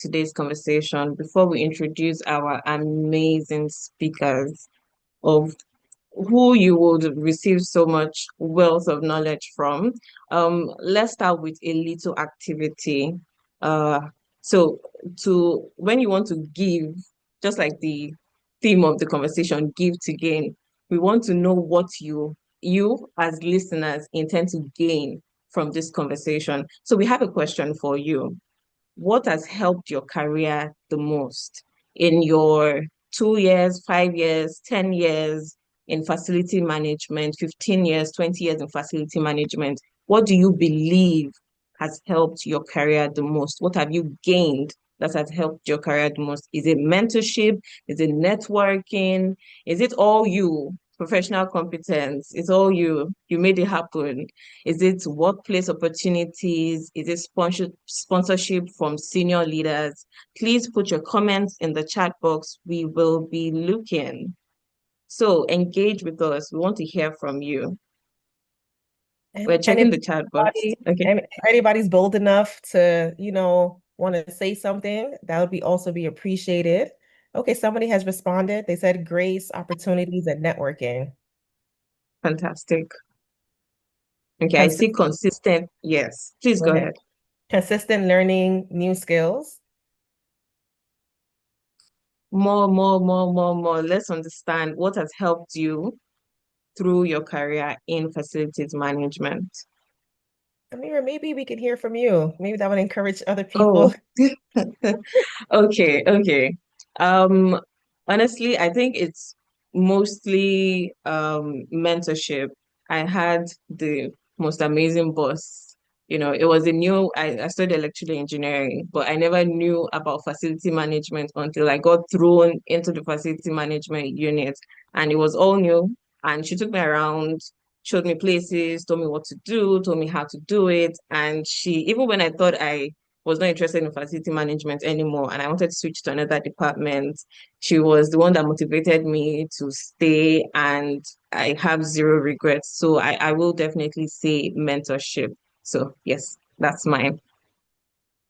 today's conversation, before we introduce our amazing speakers of who you would receive so much wealth of knowledge from, let's start with a little activity. Uh, so to when you want to give, just like the theme of the conversation, give to gain, we want to know what you as listeners intend to gain from this conversation. So we have a question for you. What has helped your career the most in your 2 years, 5 years, 10 years in facility management, 15 years, 20 years in facility management? What do you believe has helped your career the most? What have you gained that has helped your career the most? Is it mentorship? Is it networking? Is it all you? Professional competence? It's all you. You made it happen. Is it workplace opportunities? Is it sponsorship from senior leaders? Please put your comments in the chat box. We will be looking. So engage with us. We want to hear from you. And, We're and checking if the chat box. Okay. and anybody's bold enough to, want to say something, that would be also be appreciated. Okay, somebody has responded. They said grace, opportunities, and networking. Fantastic. Okay, I see Consistent, consistent. Yes. Please go ahead. consistent learning new skills. More. Let's understand what has helped you through your career in facilities management. Or maybe we could hear from you. Maybe that would encourage other Oh, people. okay. Um, Honestly, I think it's mostly mentorship. I had the most amazing boss. It was I studied electrical engineering, but I never knew about facility management until I got thrown into the facility management unit, and it was all new. And she took me around, showed me places, told me what to do, told me how to do it. And even when I thought I was not interested in facility management anymore and I wanted to switch to another department, she was the one that motivated me to stay, and I have zero regrets. So I will definitely say mentorship. So yes, that's mine.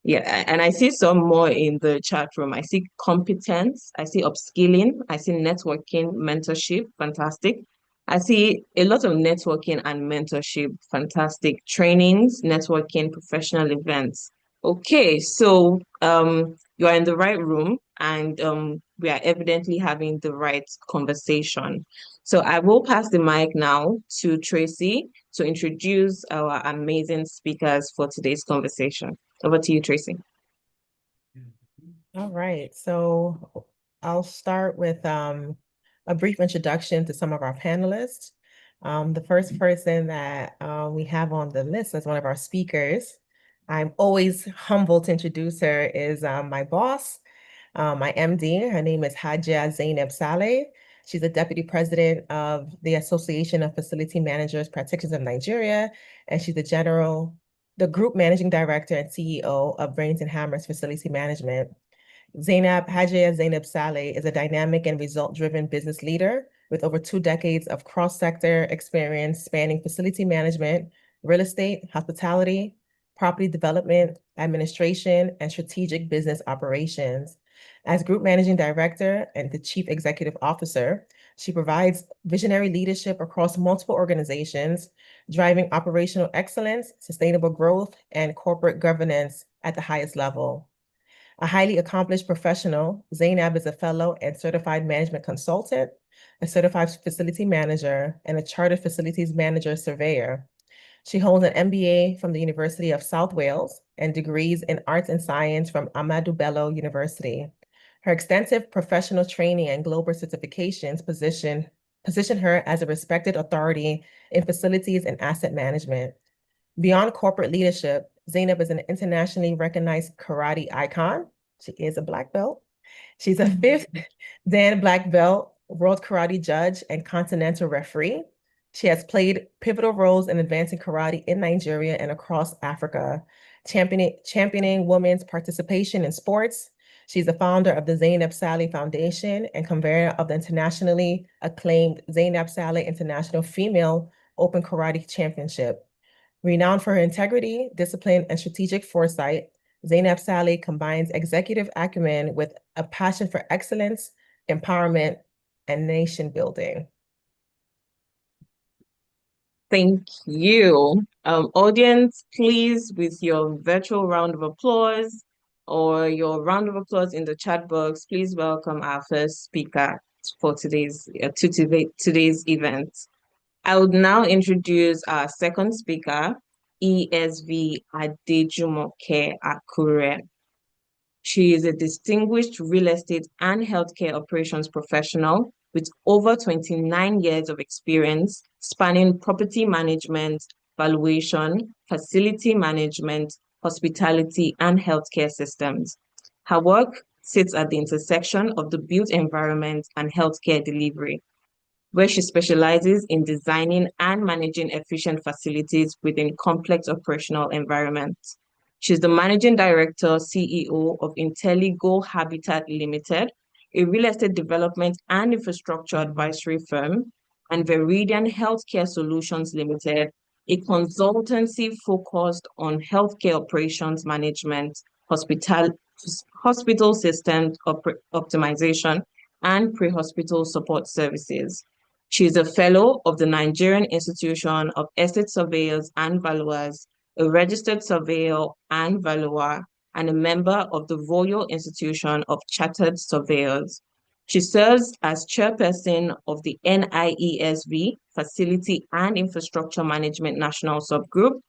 Yeah, and I see some more in the chat room. I see competence, I see upskilling, I see networking, mentorship, fantastic. I see a lot of networking and mentorship, fantastic trainings, networking, professional events. Okay, so you are in the right room, and we are evidently having the right conversation. So I will pass the mic now to Tracy to introduce our amazing speakers for today's conversation. Over to you, Tracy. All right. So I'll start with a brief introduction to some of our panelists. The first person that we have on the list as one of our speakers, I'm always humbled to introduce her, is my boss, my MD. Her name is Hajia Zainab Saleh. She's the deputy president of the Association of Facility Managers Practitioners of Nigeria, and she's the group managing director and CEO of Brains and Hammers Facility Management. Hajia Zainab Saleh is a dynamic and result-driven business leader with over 2 decades of cross-sector experience spanning facility management, real estate, hospitality, property development, administration, and strategic business operations. As Group Managing Director and the Chief Executive Officer, she provides visionary leadership across multiple organizations, driving operational excellence, sustainable growth, and corporate governance at the highest level. A highly accomplished professional, Zainab is a fellow and certified management consultant, a certified facility manager, and a chartered facilities manager surveyor. She holds an MBA from the University of South Wales and degrees in arts and science from Ahmadu Bello University. Her extensive professional training and global certifications position her as a respected authority in facilities and asset management. Beyond corporate leadership, Zainab is an internationally recognized karate icon. She is a black belt. She's a fifth Dan black belt, world karate judge, and continental referee. She has played pivotal roles in advancing karate in Nigeria and across Africa, championing women's participation in sports. She's the founder of the Zainab Saleh Foundation and convener of the internationally acclaimed Zainab Saleh International Female Open Karate Championship. Renowned for her integrity, discipline, and strategic foresight, Zainab Saleh combines executive acumen with a passion for excellence, empowerment, and nation building. Thank you. Audience, please, with your virtual round of applause or your round of applause in the chat box, please welcome our first speaker for today's event. I would now introduce our second speaker, ESV Adejumoke Akure. She is a distinguished real estate and healthcare operations professional with over 29 years of experience spanning property management, valuation, facility management, hospitality, and healthcare systems. Her work sits at the intersection of the built environment and healthcare delivery, where she specializes in designing and managing efficient facilities within complex operational environments. She's the managing director, CEO of IntelliGo Habitat Limited, a real estate development and infrastructure advisory firm, and Veridian Healthcare Solutions Limited, a consultancy focused on healthcare operations management, hospital systems optimization, and pre-hospital support services. She is a fellow of the Nigerian Institution of Estate Surveyors and Valuers, a registered surveyor and valuer, and a member of the Royal Institution of Chartered Surveyors. She serves as chairperson of the NIESV Facility and Infrastructure Management National Subgroup,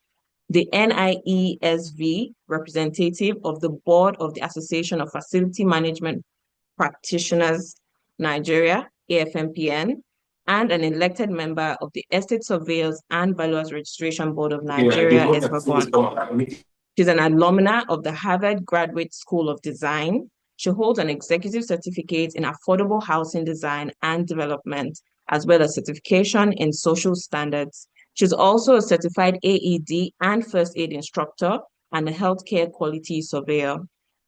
the NIESV representative of the board of the Association of Facility Management Practitioners Nigeria, AFMPN, and an elected member of the Estate Surveyors and Valuers Registration Board of Nigeria, ESVAGON. She's an alumna of the Harvard Graduate School of Design. She holds an executive certificate in affordable housing design and development, as well as certification in social standards. She's also a certified AED and first aid instructor and a healthcare quality surveyor.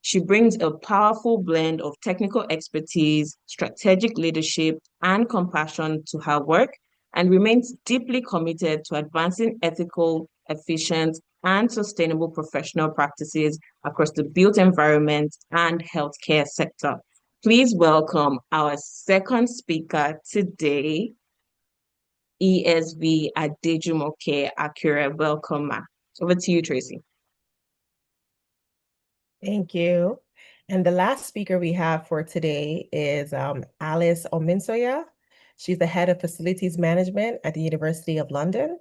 She brings a powerful blend of technical expertise, strategic leadership, and compassion to her work, and remains deeply committed to advancing ethical, efficient, and sustainable professional practices across the built environment and healthcare sector. Please welcome our second speaker today, ESV Adejumoke Akure. Welcome, ma. Over to you, Tracy. Thank you. And the last speaker we have for today is Alice Ominsoya. She's the head of facilities management at the University of London,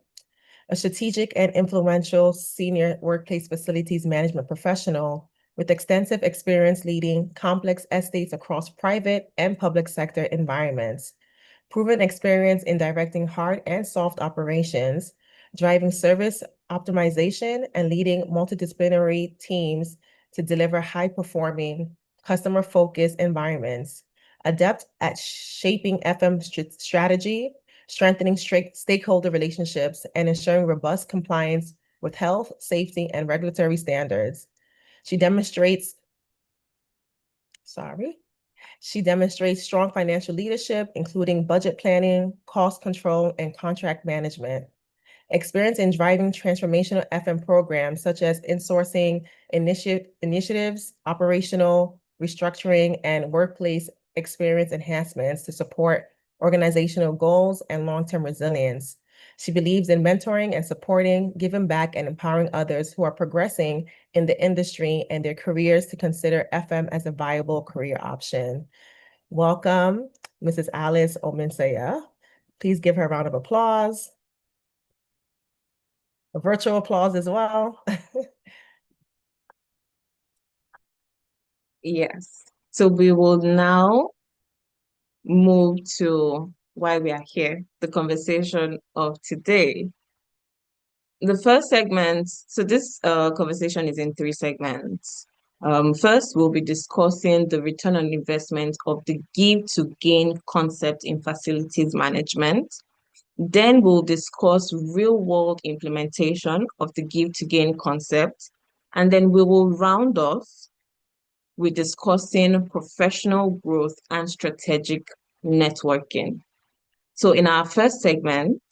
a strategic and influential senior workplace facilities management professional with extensive experience leading complex estates across private and public sector environments, proven experience in directing hard and soft operations, driving service optimization, and leading multidisciplinary teams to deliver high-performing, customer-focused environments, adept at shaping FM strategy, strengthening stakeholder relationships, and ensuring robust compliance with health, safety, and regulatory standards. She demonstrates strong financial leadership, including budget planning, cost control, and contract management. Experience in driving transformational FM programs such as insourcing initiatives, operational restructuring, and workplace experience enhancements to support organizational goals and long-term resilience. She believes in mentoring and supporting, giving back, and empowering others who are progressing in the industry and their careers to consider FM as a viable career option. Welcome, Mrs. Alice Ominsaya. Please give her a round of applause. A virtual applause as well. Yes. So we will now move to why we are here, the conversation of today. The first segment, so this conversation is in three segments. First, we'll be discussing the return on investment of the give to gain concept in facilities management. Then we'll discuss real world implementation of the give to gain concept. And then we will round off with discussing professional growth and strategic networking. So in our first segment,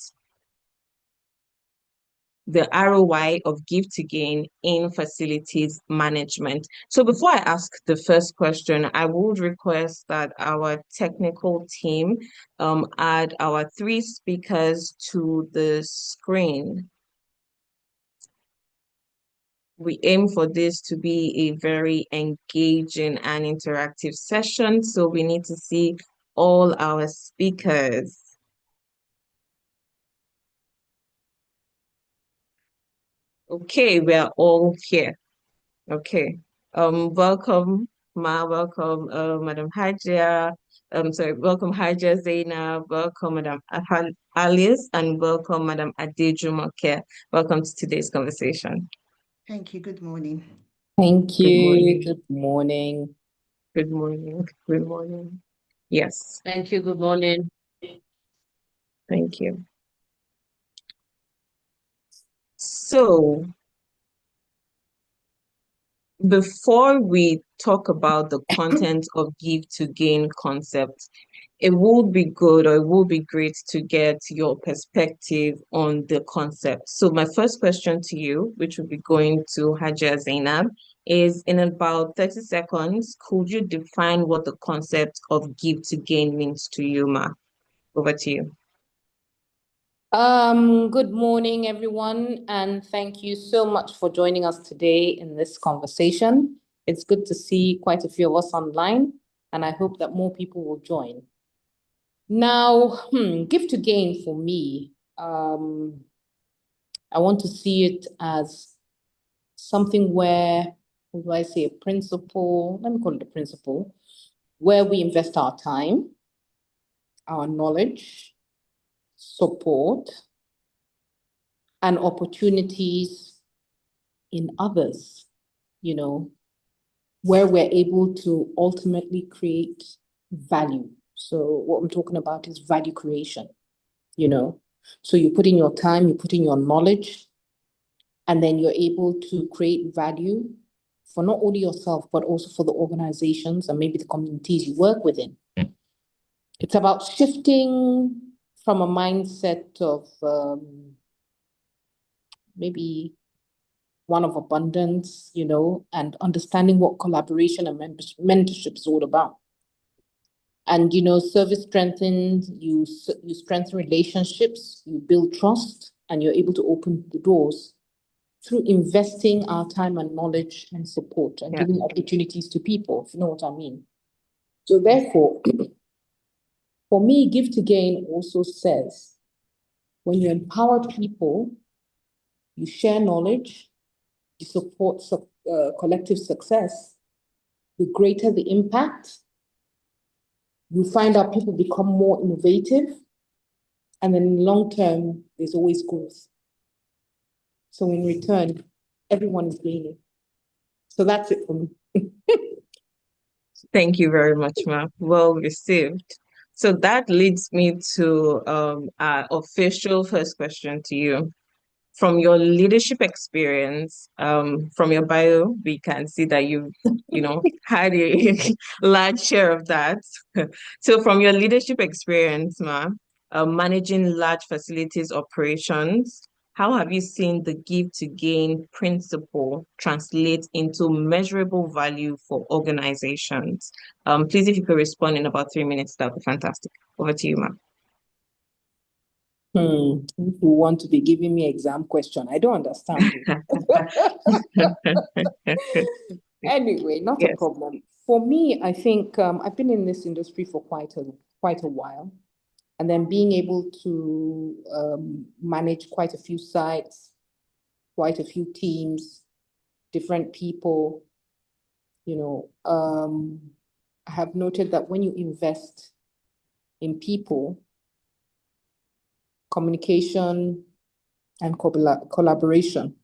the ROI of give to gain in facilities management. So before I ask the first question, I would request that our technical team add our three speakers to the screen. We aim for this to be a very engaging and interactive session, so we need to see all our speakers. Okay, we are all here. Okay. Welcome, welcome, Madam Hajia. Sorry, welcome Hajia Zainab, welcome Madam Alice, and welcome Madam Adejumoke. Welcome to today's conversation. Thank you. Good morning. Thank Good you. morning. Good morning. Good morning. Good morning. Yes. Thank you. Good morning. Thank you. So, before we talk about the content of give to gain concept, it would be good or it would be great to get your perspective on the concept. So my first question to you, which will be going to Hajia Zainab, is in about 30 seconds, could you define what the concept of give to gain means to you, Ma? Over to you. Good morning, everyone, and thank you so much for joining us today in this conversation. It's good to see quite a few of us online, and I hope that more people will join. Now, give to gain for me, I want to see it as something where, what do I say, a principle, let me call it a principle, where we invest our time, our knowledge, support, and opportunities in others, where we're able to ultimately create value. So what I'm talking about is value creation, So you put in your time, you put in your knowledge, and then you're able to create value for not only yourself, but also for the organizations and maybe the communities you work within. It's about shifting from a mindset of maybe one of abundance, and understanding what collaboration and mentorship is all about. And, service strengthens, you strengthen relationships, you build trust, and you're able to open the doors through investing our time and knowledge and support and giving opportunities to people, if you know what I mean. So therefore, for me, Give to Gain also says, when you empower people, you share knowledge, you support collective success, the greater the impact, you find out people become more innovative, and then in the long term, there's always growth. So in return, everyone is gaining. So that's it for me. Thank you very much, Ma. Well received. So that leads me to our official first question to you. From your leadership experience, from your bio, we can see that you had a large share of that. So from your leadership experience, Ma, managing large facilities operations, how have you seen the give to gain principle translate into measurable value for organizations? Please, if you could respond in about 3 minutes, that would be fantastic. Over to you, Ma. If you want to be giving me exam question, I don't understand. Anyway, not a problem. For me, I think I've been in this industry for quite a while. And then being able to manage quite a few sites, quite a few teams, different people, I have noted that when you invest in people, communication, and collaboration,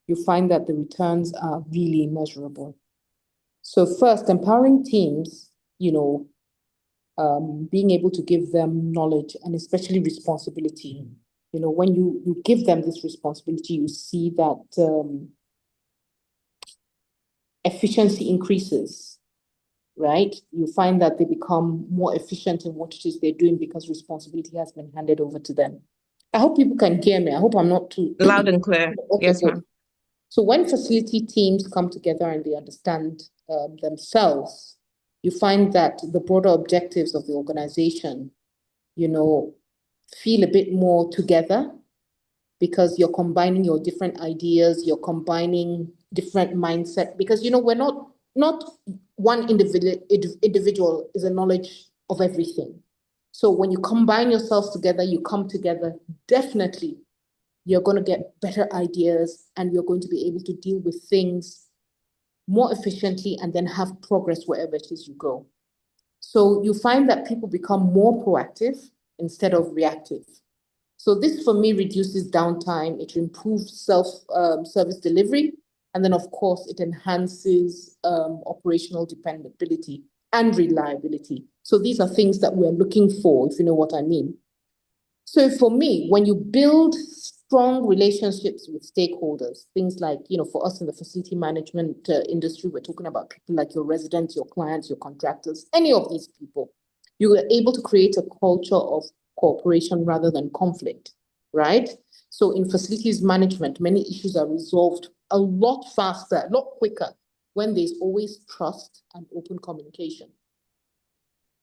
you find that the returns are really measurable. So first, empowering teams, being able to give them knowledge and especially responsibility. When you give them this responsibility, you see that efficiency increases, right? You find that they become more efficient in what it is they're doing because responsibility has been handed over to them. I hope people can hear me. I hope I'm not too Loud and clear. okay, Yes, good. ma'am. So when facility teams come together and they understand themselves, you find that the broader objectives of the organization, feel a bit more together because you're combining your different ideas, you're combining different mindset. Because we're not one individual is a knowledge of everything. So when you combine yourselves together, you come together, definitely you're going to get better ideas and you're going to be able to deal with things more efficiently and then have progress wherever it is you go. So you find that people become more proactive instead of reactive. So this for me reduces downtime, it improves service delivery, and then of course it enhances operational dependability and reliability. So these are things that we're looking for, if you know what I mean. So for me, when you build strong relationships with stakeholders, things like, for us in the facility management industry, we're talking about people like your residents, your clients, your contractors, any of these people, you are able to create a culture of cooperation rather than conflict, right? So in facilities management, many issues are resolved a lot faster, a lot quicker when there's always trust and open communication.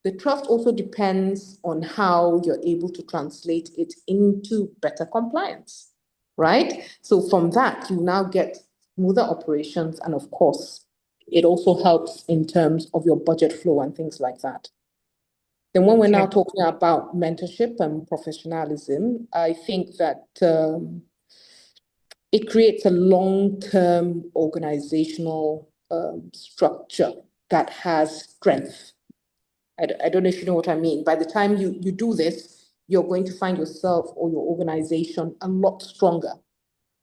The trust also depends on how you're able to translate it into better compliance, right? So from that, you now get smoother operations. And of course, it also helps in terms of your budget flow and things like that. Then when we're now talking about mentorship and professionalism, I think that it creates a long-term organizational structure that has strength. I don't know if you know what I mean. By the time you do this, you're going to find yourself or your organization a lot stronger.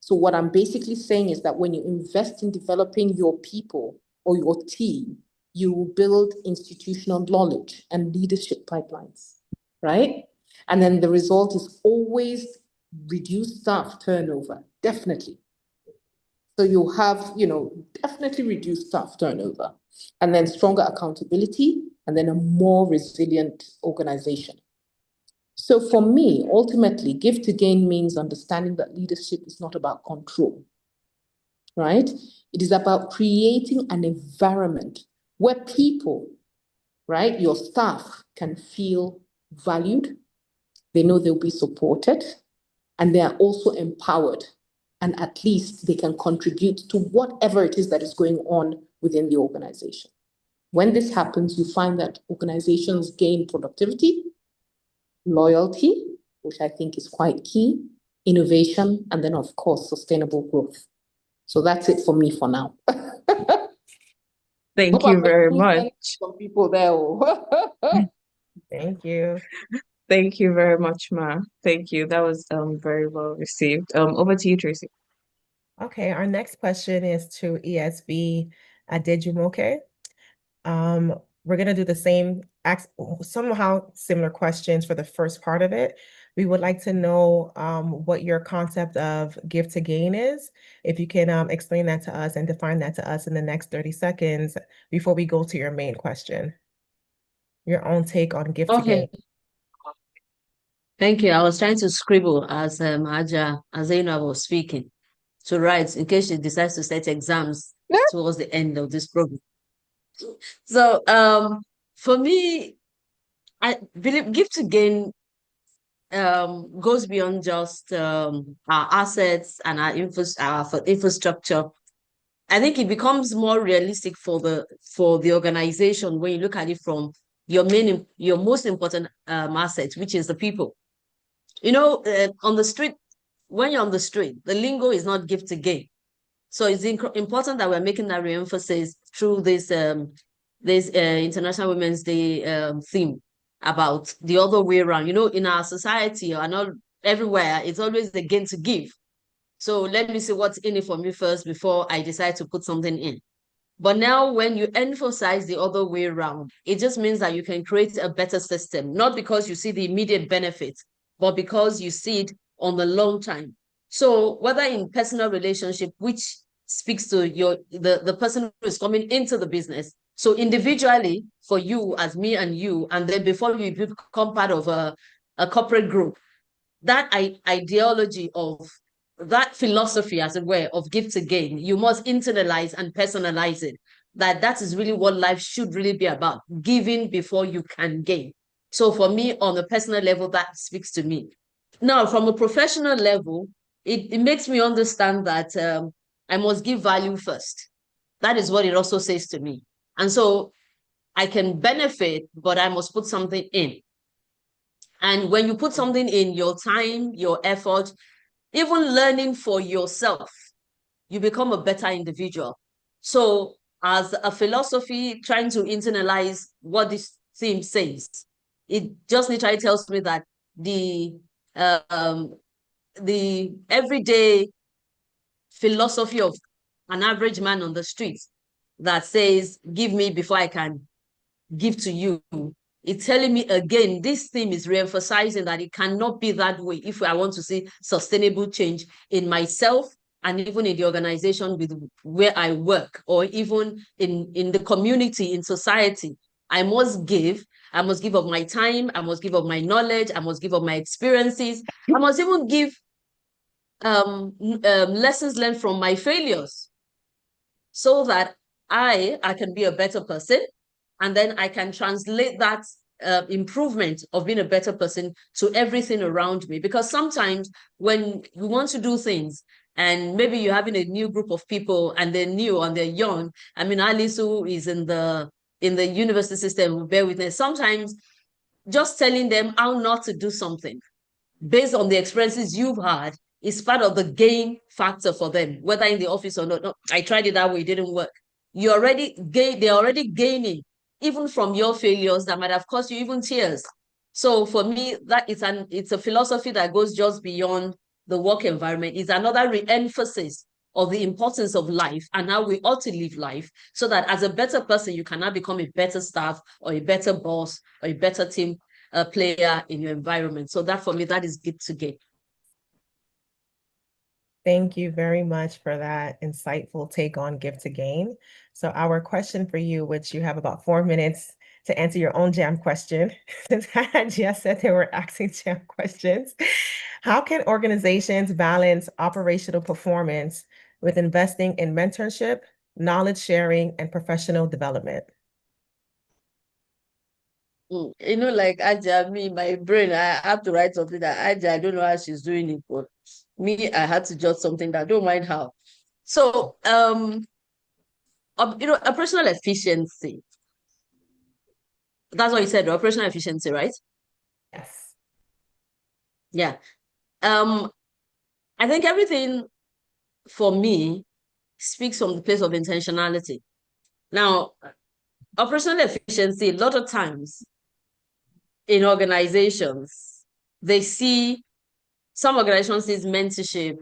So what I'm basically saying is that when you invest in developing your people or your team, you build institutional knowledge and leadership pipelines, right? And then the result is always reduced staff turnover, definitely. So you have, definitely reduced staff turnover and then stronger accountability and then a more resilient organization. So for me, ultimately, give to gain means understanding that leadership is not about control, right? It is about creating an environment where people, right, your staff can feel valued, they know they'll be supported, and they are also empowered. And at least they can contribute to whatever it is that is going on within the organization. When this happens, you find that organizations gain productivity, loyalty, which I think is quite key, innovation, and then, of course, sustainable growth. So that's it for me for now. Thank you very much. Some people there. Thank you. Thank you very much, Ma. Thank you. That was very well received. Over to you, Tracy. Okay, our next question is to ESB Adejumoke. We're going to do the same, somehow similar questions for the first part of it. We would like to know what your concept of give to gain is. If you can explain that to us and define that to us in the next 30 seconds before we go to your main question. Your own take on give to gain. Thank you. I was trying to scribble as Zainab was speaking to write in case she decides to set exams towards the end of this program. So for me, I believe give to gain goes beyond just our assets and our infrastructure. I think it becomes more realistic for the organization when you look at it from your most important asset, which is the people. On the street, when you're on the street, the lingo is not give to gain. So it's important that we're making that re-emphasis through this International Women's Day theme about the other way around. In our society or not everywhere, it's always the gain to give. So let me see what's in it for me first before I decide to put something in. But now when you emphasize the other way around, it just means that you can create a better system, not because you see the immediate benefit, but because you see it on the long time. So whether in personal relationship, which speaks to the person who is coming into the business. So individually, for you as me and you, and then before you become part of a corporate group, that ideology of that philosophy, as it were, of give to gain, you must internalize and personalize it. That is really what life should really be about, giving before you can gain. So for me, on a personal level, that speaks to me. Now, from a professional level, it makes me understand that I must give value first. That is what it also says to me. And so I can benefit, but I must put something in. And when you put something in, your time, your effort, even learning for yourself, you become a better individual. So as a philosophy, trying to internalize what this theme says, it just literally tells me that um, the everyday philosophy of an average man on the street that says, give me before I can give to you. It's telling me again, this theme is re-emphasizing that it cannot be that way if I want to see sustainable change in myself and even in the organization with where I work, or even in the community, in society. I must give of my time, I must give of my knowledge, I must give of my experiences, I must even give lessons learned from my failures, so that I can be a better person, and then I can translate that improvement of being a better person to everything around me. Because sometimes when you want to do things, and maybe you're having a new group of people and they're new and they're young. I mean, Alice, who is in the university system, bear witness. Sometimes just telling them how not to do something based on the experiences you've had is part of the gain factor for them, whether in the office or not. No, I tried it that way, it didn't work. They're already gaining, even from your failures that might have cost you even tears. So for me, that it's a philosophy that goes just beyond the work environment. It's another re-emphasis of the importance of life and how we ought to live life, so that as a better person, you can now become a better staff or a better boss or a better team player in your environment. So that for me, that is good to get. Thank you very much for that insightful take on give to gain. So our question for you, which you have about 4 minutes to answer your own jam question, since I just said they were asking jam questions. How can organizations balance operational performance with investing in mentorship, knowledge sharing, and professional development? You know, like Aja, me, my brain, I have to write something that Aja, I don't know how she's doing it, but me, I had to jot something that I don't mind how. So, operational efficiency. That's what you said, operational efficiency, right? Yes. Yeah. I think everything for me speaks from the place of intentionality. Now, operational efficiency, a lot of times in organizations, some organizations see mentorship,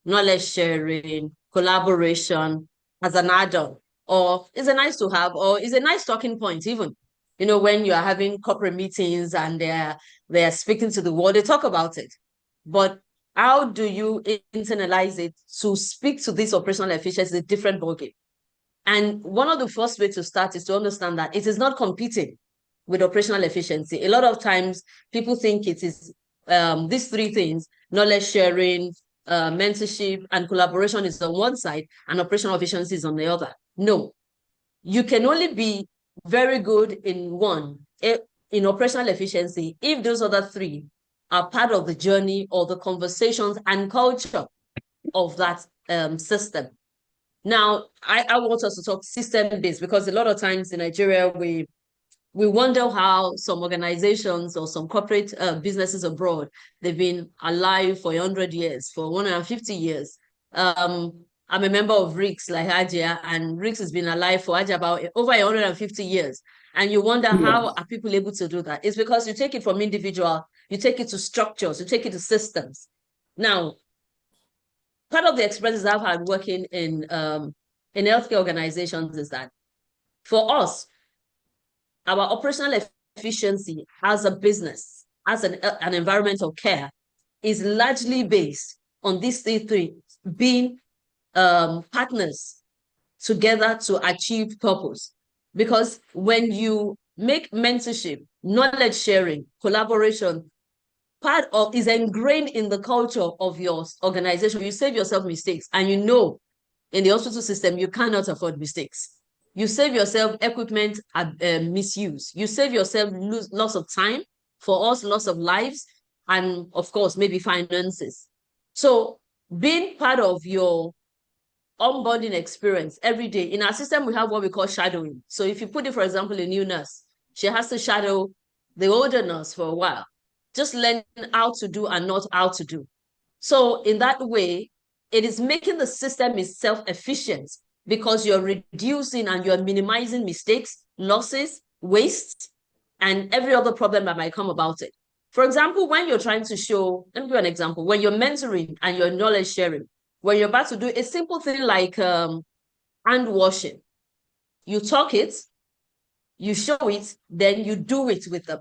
knowledge sharing, collaboration as an add-on, or is a nice to have, or is a nice talking point even. You know, when you are having corporate meetings and they're speaking to the world, they talk about it. But how do you internalize it to speak to this operational efficiency is a different ballgame. And one of the first ways to start is to understand that it is not competing with operational efficiency. A lot of times people think it is these three things: knowledge sharing, mentorship, and collaboration is on one side, and operational efficiency is on the other. No, you can only be very good in one, in operational efficiency, if those other three are part of the journey or the conversations and culture of that system. Now, I want us to talk system-based, because a lot of times in Nigeria, we wonder how some organizations or some corporate businesses abroad, they've been alive for 100 years, for 150 years. I'm a member of RICS, like Ajia, and RICS has been alive for Ajia about over 150 years. And you wonder, how are people able to do that? It's because you take it from individual, you take it to structures, you take it to systems. Now, part of the experiences I've had working in healthcare organizations is that for us, our operational efficiency as a business, as an environmental care, is largely based on these three being partners together to achieve purpose. Because when you make mentorship, knowledge sharing, collaboration is ingrained in the culture of your organization. You save yourself mistakes, and you know in the hospital system, you cannot afford mistakes. You save yourself equipment misuse. You save yourself loss of time, for us, loss of lives, and of course, maybe finances. So being part of your onboarding experience every day. In our system, we have what we call shadowing. So if you put it, for example, a new nurse, she has to shadow the older nurse for a while, just learn how to do and not how to do. So in that way, it is making the system itself efficient because you're reducing and you're minimizing mistakes, losses, waste, and every other problem that might come about it. For example, when you're trying to show, let me give you an example, when you're mentoring and you're knowledge sharing, when you're about to do a simple thing like hand washing, you talk it, you show it, then you do it with them.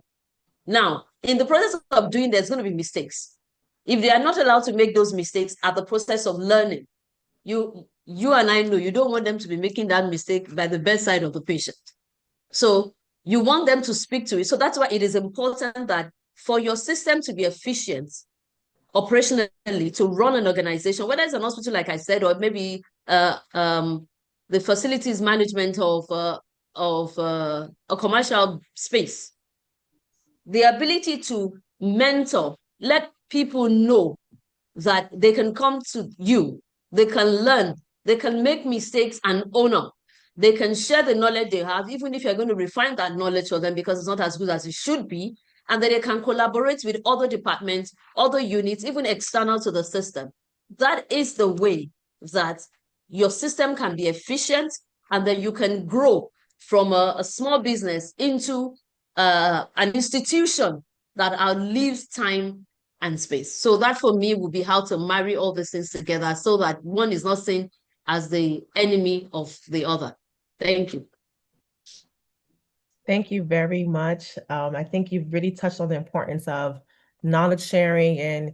Now, in the process of doing, there's going to be mistakes. If they are not allowed to make those mistakes at the process of learning, you and I know you don't want them to be making that mistake by the bedside of the patient. So you want them to speak to it. So that's why it is important that for your system to be efficient operationally, to run an organization, whether it's an hospital, like I said, or maybe the facilities management of a commercial space, the ability to mentor, let people know that they can come to you, they can learn, they can make mistakes and own up. They can share the knowledge they have, even if you're going to refine that knowledge for them because it's not as good as it should be. And then they can collaborate with other departments, other units, even external to the system. That is the way that your system can be efficient, and then you can grow from a small business into an institution that outlives time and space. So that for me would be how to marry all these things together so that one is not seen as the enemy of the other. Thank you. Thank you very much. I think you've really touched on the importance of knowledge sharing and,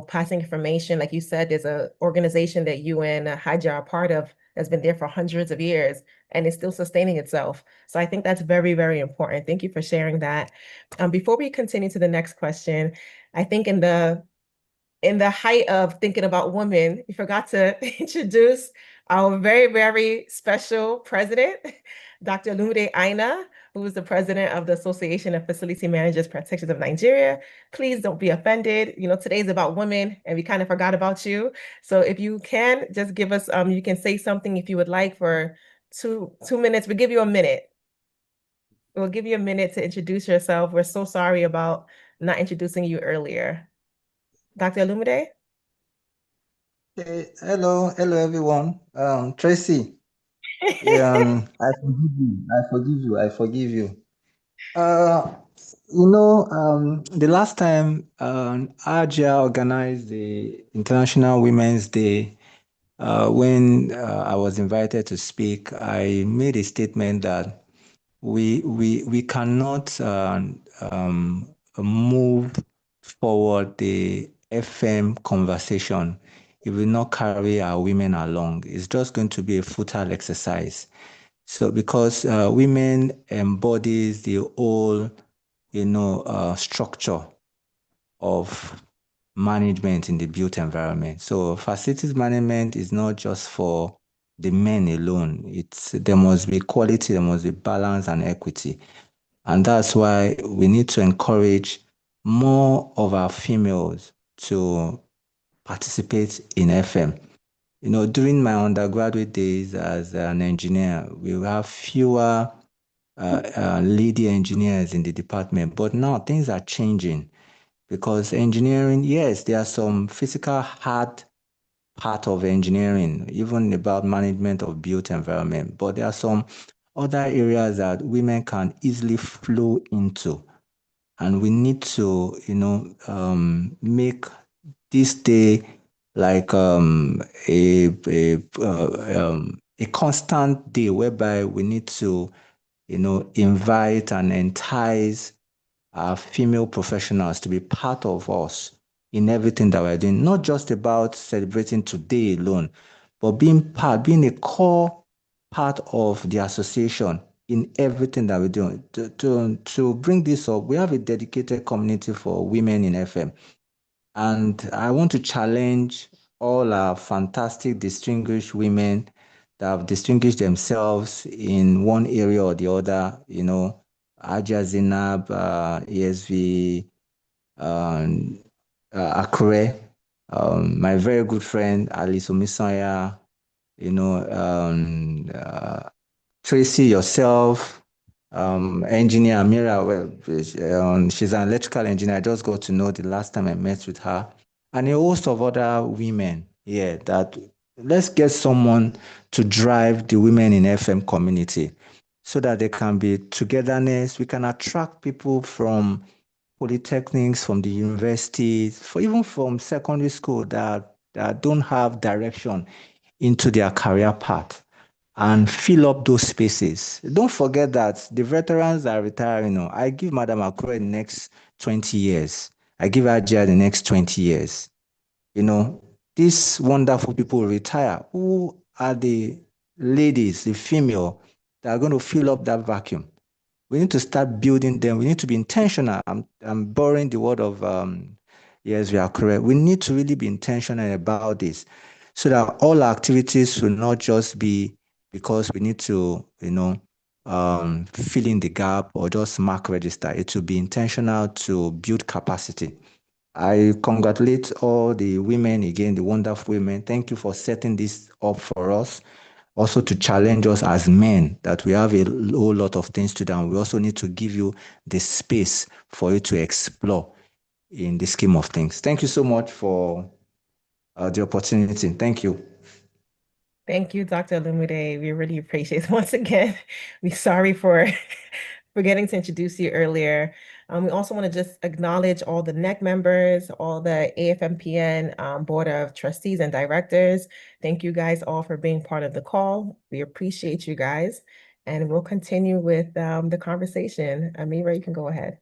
passing information. Like you said, there's an organization that you and Haja are part of that's been there for hundreds of years and is still sustaining itself. So I think that's very, very important. Thank you for sharing that. Before we continue to the next question, I think in the height of thinking about women, you forgot to introduce our very, very special president, Dr. Lumide Aina, who is the president of the Association of Facility Managers Practitioners of Nigeria. Please don't be offended. Today's about women and we kind of forgot about you. So if you can, just give us, you can say something if you would like for two minutes. We'll give you a minute. We'll give you a minute to introduce yourself. We're so sorry about not introducing you earlier. Dr. Lumide? Hello everyone. Tracy, I forgive you. The last time Aja organized the International Women's Day, when I was invited to speak, I made a statement that we cannot move forward the FM conversation if we not carry our women along. It's just going to be a futile exercise. So because women embodies the whole, structure of management in the built environment. So facilities management is not just for the men alone. There must be equality, there must be balance and equity. And that's why we need to encourage more of our females to participate in FM. During my undergraduate days as an engineer, we have fewer lady engineers in the department. But now things are changing because engineering, yes, there are some physical hard part of engineering, even about management of built environment. But there are some other areas that women can easily flow into. And we need to, make this day like a constant day whereby we need to, invite and entice our female professionals to be part of us in everything that we're doing, not just about celebrating today alone, but being a core part of the association in everything that we do. To bring this up, we have a dedicated community for women in FM. And I want to challenge all our fantastic, distinguished women that have distinguished themselves in one area or the other, Aja Zinab, ESV, Akure, my very good friend Alice Omisanya, Tracy, yourself, engineer Amira, well, she's an electrical engineer. I just got to know the last time I met with her, and a host of other women here that let's get someone to drive the women in FM community so that there can be togetherness. We can attract people from polytechnics, from the universities, even from secondary school that don't have direction into their career path and fill up those spaces. Don't forget that the veterans are retiring. I give Madam Akure the next 20 years. I give Ajia the next 20 years. These wonderful people retire. Who are the ladies, the female, that are going to fill up that vacuum? We need to start building them. We need to be intentional. I'm borrowing the word of, yes, we are correct. We need to really be intentional about this so that all our activities will not just be because we need to, fill in the gap or just mark register. It will be intentional to build capacity. I congratulate all the women again, the wonderful women. Thank you for setting this up for us. Also to challenge us as men that we have a whole lot of things to do. And we also need to give you the space for you to explore in the scheme of things. Thank you so much for the opportunity. Thank you. Thank you, Dr. Lumide. We really appreciate it. Once again, we're sorry for forgetting to introduce you earlier. We also want to just acknowledge all the NEC members, all the AFMPN Board of Trustees and Directors. Thank you guys all for being part of the call. We appreciate you guys. And we'll continue with the conversation. Amira, you can go ahead.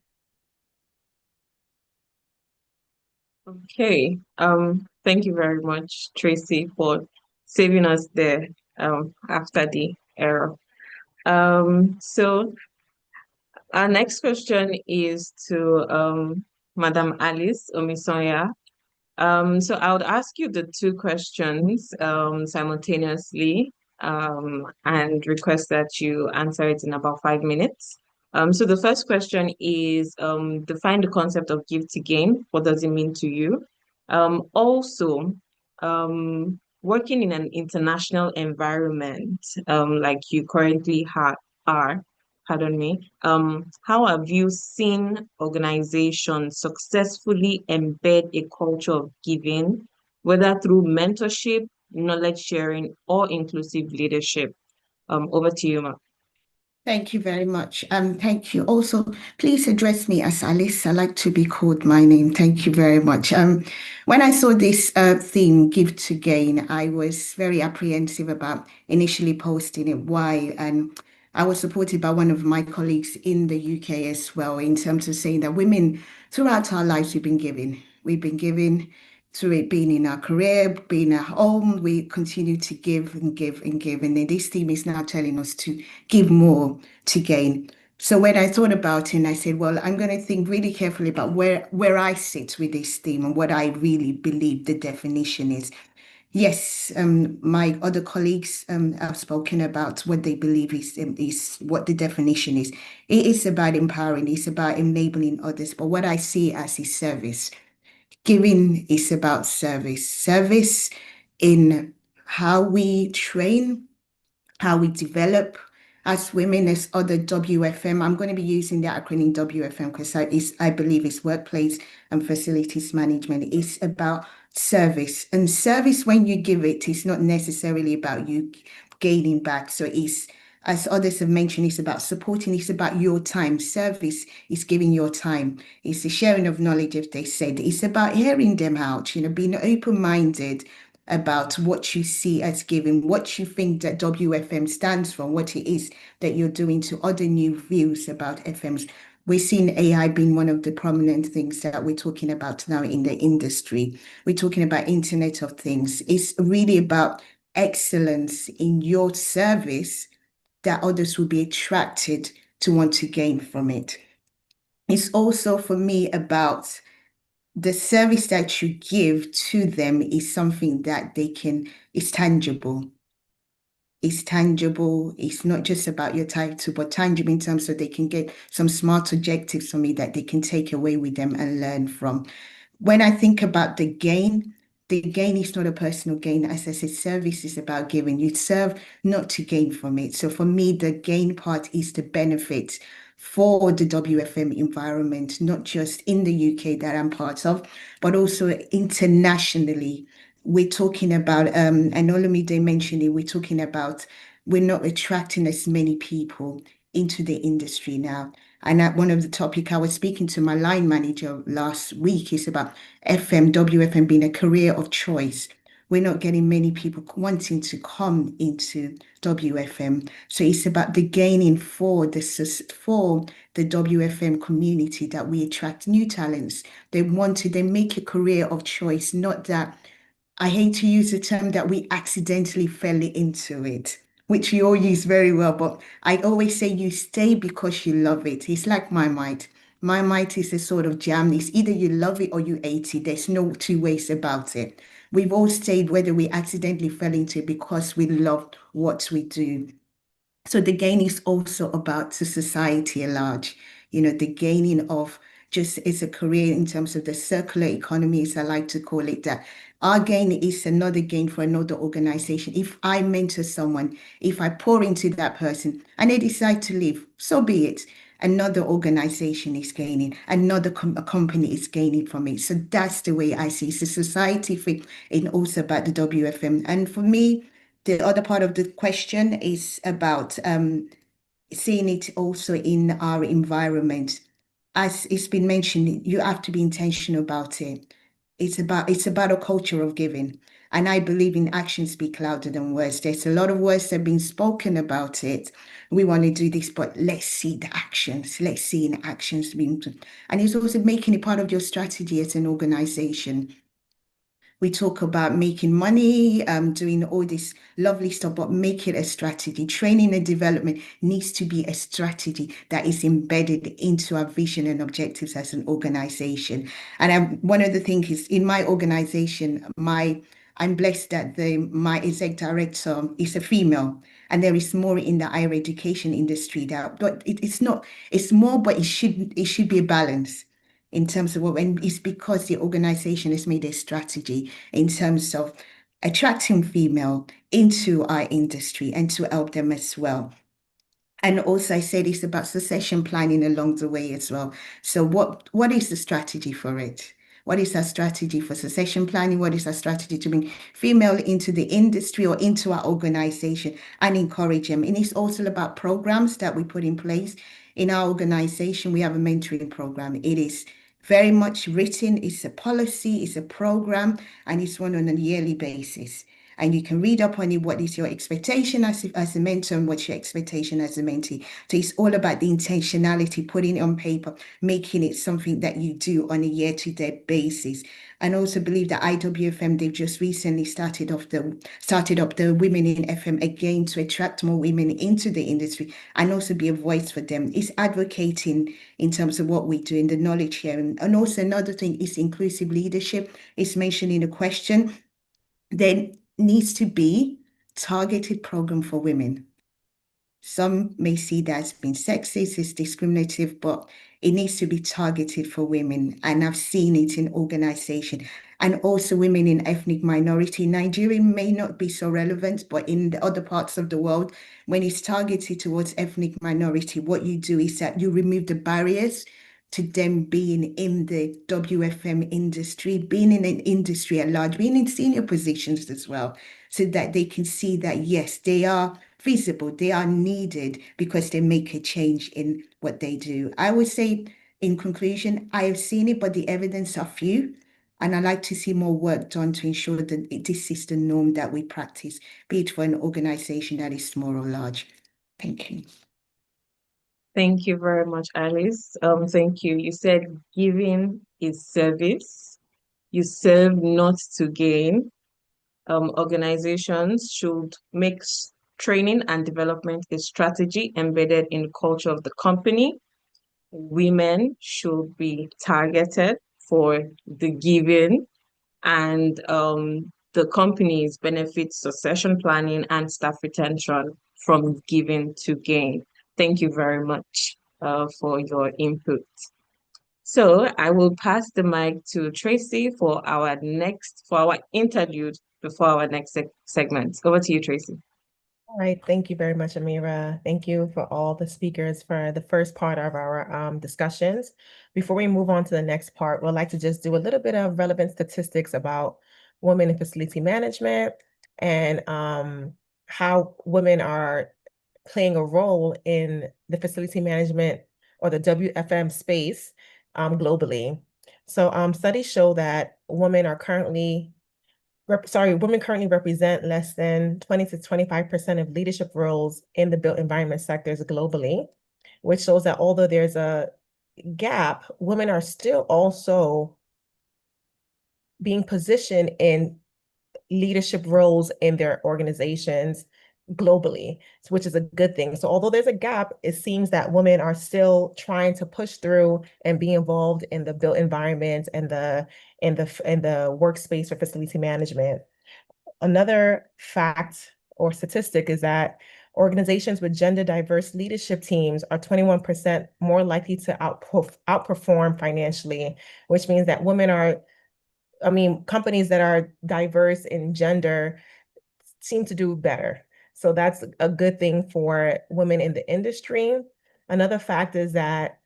Okay. Thank you very much, Tracy, for saving us there after the error. So our next question is to Madam Alice Omisanya. So I would ask you the two questions simultaneously and request that you answer it in about 5 minutes. So the first question is define the concept of give to gain. What does it mean to you? Also, working in an international environment like you currently are, pardon me, how have you seen organizations successfully embed a culture of giving, whether through mentorship, knowledge sharing, or inclusive leadership? Over to you, Ma. Thank you very much. Thank you. Also, please address me as Alice. I like to be called my name. Thank you very much. When I saw this theme, Give to Gain, I was very apprehensive about initially posting it. Why? And I was supported by one of my colleagues in the UK as well, in terms of saying that women, throughout our lives, we've been giving. We've been giving through it being in our career, being at home, we continue to give and give and give. And then this theme is now telling us to give more to gain. So when I thought about it, I said, well, I'm going to think really carefully about where I sit with this theme and what I really believe the definition is. Yes, my other colleagues have spoken about what they believe is what the definition is. It is about empowering, it's about enabling others. But what I see as is service. Giving is about service. Service in how we train, how we develop as women, as other WFM. I'm going to be using the acronym WFM because I believe it's workplace and facilities management. It's about service. And service, when you give it, is not necessarily about you gaining back. So it's, as others have mentioned, it's about supporting, it's about your time. Service is giving your time. It's the sharing of knowledge, if they said. It's about hearing them out, being open-minded about what you see as giving, what you think that WFM stands for, what it is that you're doing to other new views about FMs. We're seeing AI being one of the prominent things that we're talking about now in the industry. We're talking about Internet of Things. It's really about excellence in your service that others will be attracted to want to gain from it. It's also for me about the service that you give to them is something that is tangible. It's tangible. It's not just about your title, but tangible in terms of they can get some smart objectives from me that they can take away with them and learn from. When I think about the gain is not a personal gain. As I said, service is about giving. You serve not to gain from it. So for me, the gain part is the benefit for the WFM environment, not just in the UK that I'm part of, but also internationally. We're talking about, and Olumide mentioned it, we're talking about we're not attracting as many people into the industry now. And one of the topic I was speaking to my line manager last week is about WFM being a career of choice. We're not getting many people wanting to come into WFM. So it's about the gaining for the WFM community that we attract new talents. They make a career of choice, not that I hate to use the term that we accidentally fell into it, which you all use very well, but I always say you stay because you love it. It's like my mind. My mind is a sort of jam. It's either you love it or you hate it. There's no two ways about it. We've all stayed whether we accidentally fell into it because we love what we do. So the gain is also about the society at large, the gaining of just as a career in terms of the circular economy, as I like to call it, that our gain is another gain for another organization. If I mentor someone, if I pour into that person and they decide to leave, so be it. Another organization is gaining, another company is gaining from it. So that's the way I see it. It's a society thing and also about the WFM. And for me, the other part of the question is about seeing it also in our environment. As it's been mentioned, you have to be intentional about it. It's about a culture of giving. And I believe in actions speak louder than words. There's a lot of words that have been spoken about it. We want to do this, but let's see the actions. Let's see in actions being done. And it's also making it part of your strategy as an organization. We talk about making money, doing all this lovely stuff, but make it a strategy. Training and development needs to be a strategy that is embedded into our vision and objectives as an organization. And one of the things is in my organization, I'm blessed that my exec director is a female, and there is more in the higher education industry that, but it's not, it's more, but it should be a balance in terms of and it's because the organization has made a strategy in terms of attracting female into our industry and to help them as well. And also, I said it's about succession planning along the way as well. So what is the strategy for it? What is our strategy for succession planning? What is our strategy to bring female into the industry or into our organization and encourage them? And it's also about programs that we put in place. In our organization, we have a mentoring program. It is very much written. It's a policy, it's a program, and it's run on a yearly basis. And you can read up on it, what is your expectation as a mentor and what's your expectation as a mentee. So it's all about the intentionality, putting it on paper, making it something that you do on a year-to-day basis. And also believe that IWFM, they've just recently started up the Women in FM again to attract more women into the industry and also be a voice for them. It's advocating in terms of what we do in the knowledge sharing. And also another thing is inclusive leadership. It's mentioned in the question. There needs to be targeted program for women. Some may see that as being sexist, it's discriminative, but it needs to be targeted for women. And I've seen it in organization and also women in ethnic minority. Nigeria may not be so relevant, but in the other parts of the world, when it's targeted towards ethnic minority, what you do is that you remove the barriers to them being in the WFM industry, being in an industry at large, being in senior positions as well, so that they can see that, yes, they are feasible, they are needed because they make a change in what they do. I would say, in conclusion, I have seen it, but the evidence are few. And I like to see more work done to ensure that this is the norm that we practice, be it for an organization that is small or large. Thank you. Thank you very much, Alice. Thank you. You said giving is service. You serve not to gain. Organizations should make training and development is strategy embedded in culture of the company. Women should be targeted for the giving, and the company's benefit succession planning and staff retention from giving to gain. Thank you very much for your input. So I will pass the mic to Tracy for our interlude before our next segment. Over to you, Tracy. All right, thank you very much, Amira. Thank you for all the speakers for the first part of our discussions. Before we move on to the next part, we'd like to just do a little bit of relevant statistics about women in facility management and how women are playing a role in the facility management or the WFM space globally. So studies show that women currently represent less than 20 to 25% of leadership roles in the built environment sectors globally, which shows that although there's a gap, women are still also being positioned in leadership roles in their organizations globally, which is a good thing. So although there's a gap, it seems that women are still trying to push through and be involved in the built environment and the workspace for facility management. Another fact or statistic is that organizations with gender diverse leadership teams are 21% more likely to outperform financially, which means that companies that are diverse in gender seem to do better. So that's a good thing for women in the industry. Another fact is that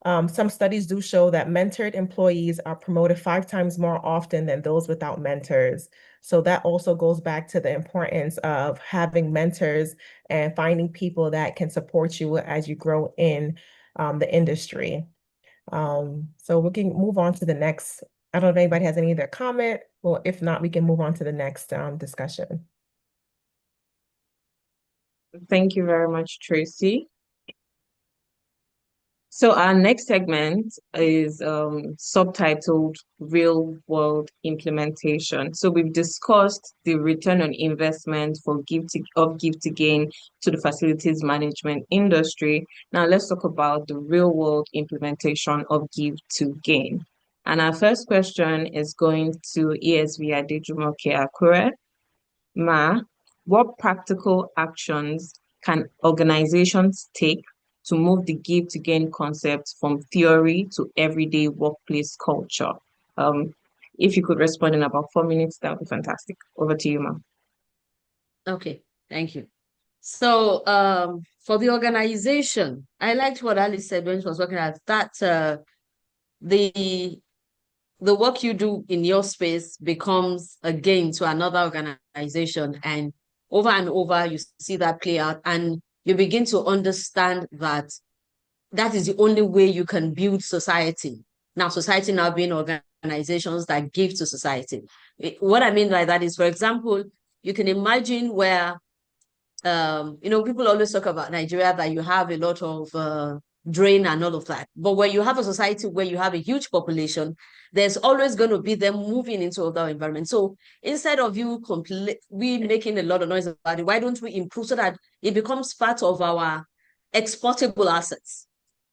some studies do show that mentored employees are promoted 5 times more often than those without mentors. So that also goes back to the importance of having mentors and finding people that can support you as you grow in the industry. So we can move on to the next. I don't know if anybody has any other comment. Well, if not, we can move on to the next discussion. Thank you very much, Tracy. So our next segment is subtitled Real World Implementation. So we've discussed the return on investment for give to gain to the facilities management industry. Now let's talk about the real world implementation of give to gain. And our first question is going to ESV Adejumoke Akure. Ma, what practical actions can organizations take to move the give to gain concept from theory to everyday workplace culture? If you could respond in about 4 minutes, that would be fantastic. Over to you, ma'am. Okay, thank you. So for the organization, I liked what Alice said when she was talking about that the work you do in your space becomes a gain to another organization, and over you see that play out, and you begin to understand that that is the only way you can build society. Now, society now being organizations that give to society. What I mean by that is, for example, you can imagine where people always talk about Nigeria, that you have a lot of drain and all of that. But when you have a society where you have a huge population, there's always going to be them moving into other environments. So instead of we making a lot of noise about it, why don't we improve so that it becomes part of our exportable assets?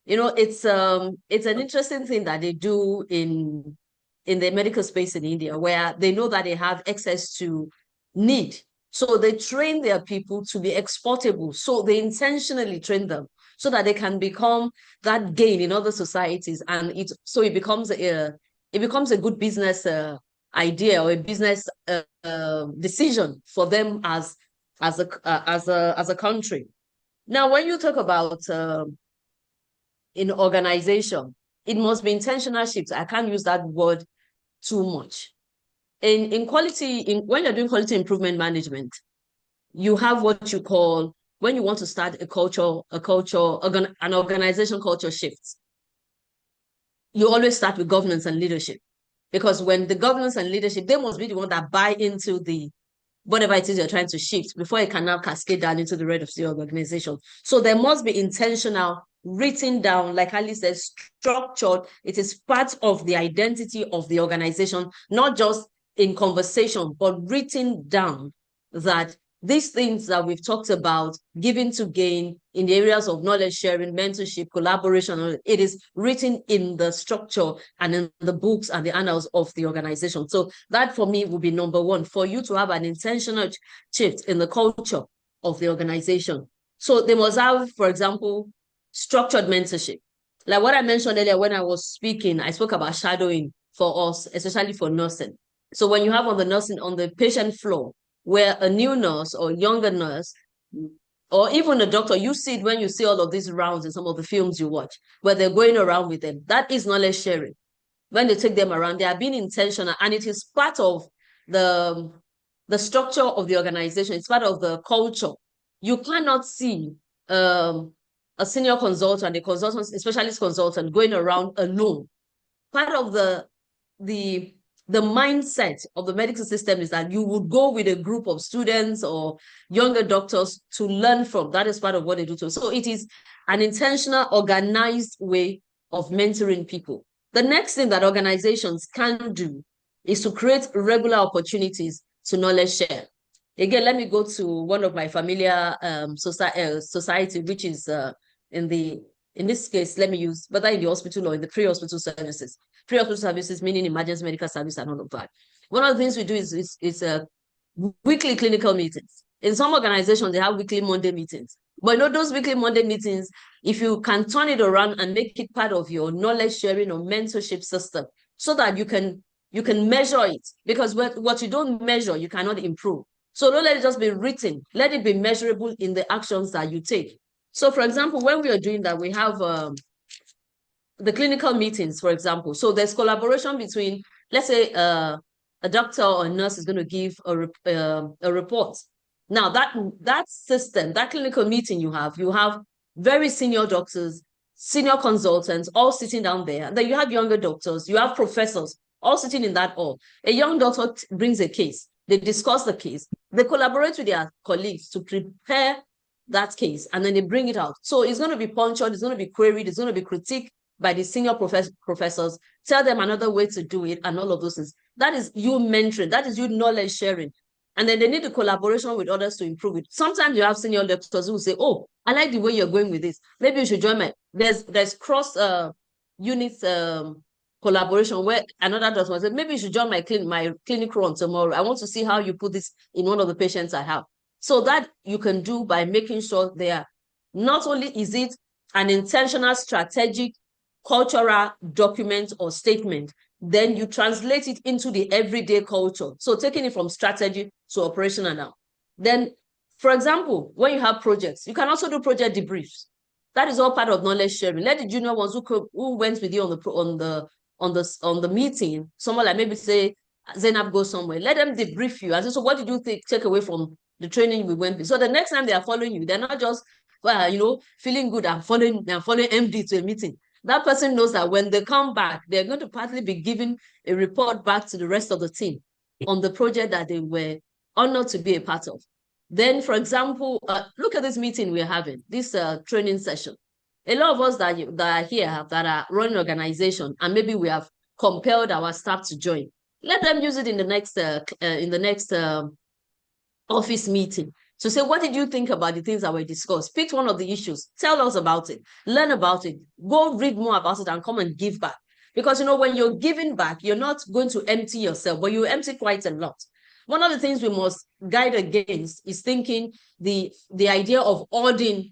It's an interesting thing that they do in the medical space in India, where they know that they have access to need. So they train their people to be exportable. So they intentionally train them so that they can become that gain in other societies. And it becomes a good business idea or a business decision for them as a country. Now, when you talk about in organization, it must be intentional shifts. I can't use that word too much. When you're doing quality improvement management, you have what you call, when you want to start an organization culture shift, you always start with governance and leadership. Because when the governance and leadership, they must be the one that buy into the whatever it is you're trying to shift before it can now cascade down into the rest of the organization. So there must be intentional, written down, like Ali said, structured. It is part of the identity of the organization, not just in conversation, but written down, that these things that we've talked about, giving to gain in the areas of knowledge sharing, mentorship, collaboration, it is written in the structure and in the books and the annals of the organization. So that for me would be number one, for you to have an intentional shift in the culture of the organization. So they must have, for example, structured mentorship. Like what I mentioned earlier when I was speaking, I spoke about shadowing for us, especially for nursing. So when you have on the patient floor, where a new nurse or younger nurse, or even a doctor, you see it when you see all of these rounds in some of the films you watch, where they're going around with them. That is knowledge sharing. When they take them around, they are being intentional, and it is part of the structure of the organization. It's part of the culture. You cannot see a senior consultant, a consultant, a specialist consultant going around alone. Part of the mindset of the medical system is that you would go with a group of students or younger doctors to learn from. That is part of what they do too. So it is an intentional, organized way of mentoring people. The next thing that organizations can do is to create regular opportunities to knowledge share. Again, let me go to one of my familiar society, which is in this case, let me use whether in the hospital or in the pre-hospital services. Pre-hospital services meaning emergency medical service and all of that. One of the things we do is weekly clinical meetings. In some organizations, they have weekly Monday meetings. But you know, those weekly Monday meetings, if you can turn it around and make it part of your knowledge sharing or mentorship system, so that you can measure it, because what you don't measure, you cannot improve. So don't let it just be written. Let it be measurable in the actions that you take. So, for example, when we are doing that, we have the clinical meetings, for example. So there's collaboration between, let's say, a doctor or a nurse is going to give a report. Now, that system, that clinical meeting you have very senior doctors, senior consultants, all sitting down there. Then you have younger doctors, you have professors, all sitting in that hall. A young doctor brings a case. They discuss the case. They collaborate with their colleagues to prepare that case, and then they bring it out. So it's going to be punctured, it's going to be queried, it's going to be critiqued by the senior professors, tell them another way to do it, and all of those things. That is you mentoring, that is you knowledge sharing. And then they need the collaboration with others to improve it. Sometimes you have senior doctors who say, oh, I like the way you're going with this. Maybe you should join there's cross unit collaboration where another doctor said, maybe you should join my clinic run tomorrow. I want to see how you put this in one of the patients I have. So that you can do by making sure they are, not only is it an intentional, strategic, cultural document or statement, then you translate it into the everyday culture. So taking it from strategy to operational now. Then, for example, when you have projects, you can also do project debriefs. That is all part of knowledge sharing. Let the junior ones who went with you on the meeting, someone like maybe say Zainab goes somewhere, let them debrief you and say, so what did you take away from the training we went with? So the next time they are following you, they're not just feeling good and following MD to a meeting. That person knows that when they come back, they're going to partly be giving a report back to the rest of the team on the project that they were honored to be a part of. Then, for example, look at this meeting we're having, this training session. A lot of us that are here that are running organization, and maybe we have compelled our staff to join. Let them use it in the next office meeting to say, what did you think about the things that were discussed? Pick one of the issues, tell us about it, learn about it, go read more about it and come and give back. Because, when you're giving back, you're not going to empty yourself, but you empty quite a lot. One of the things we must guide against is thinking the idea of hoarding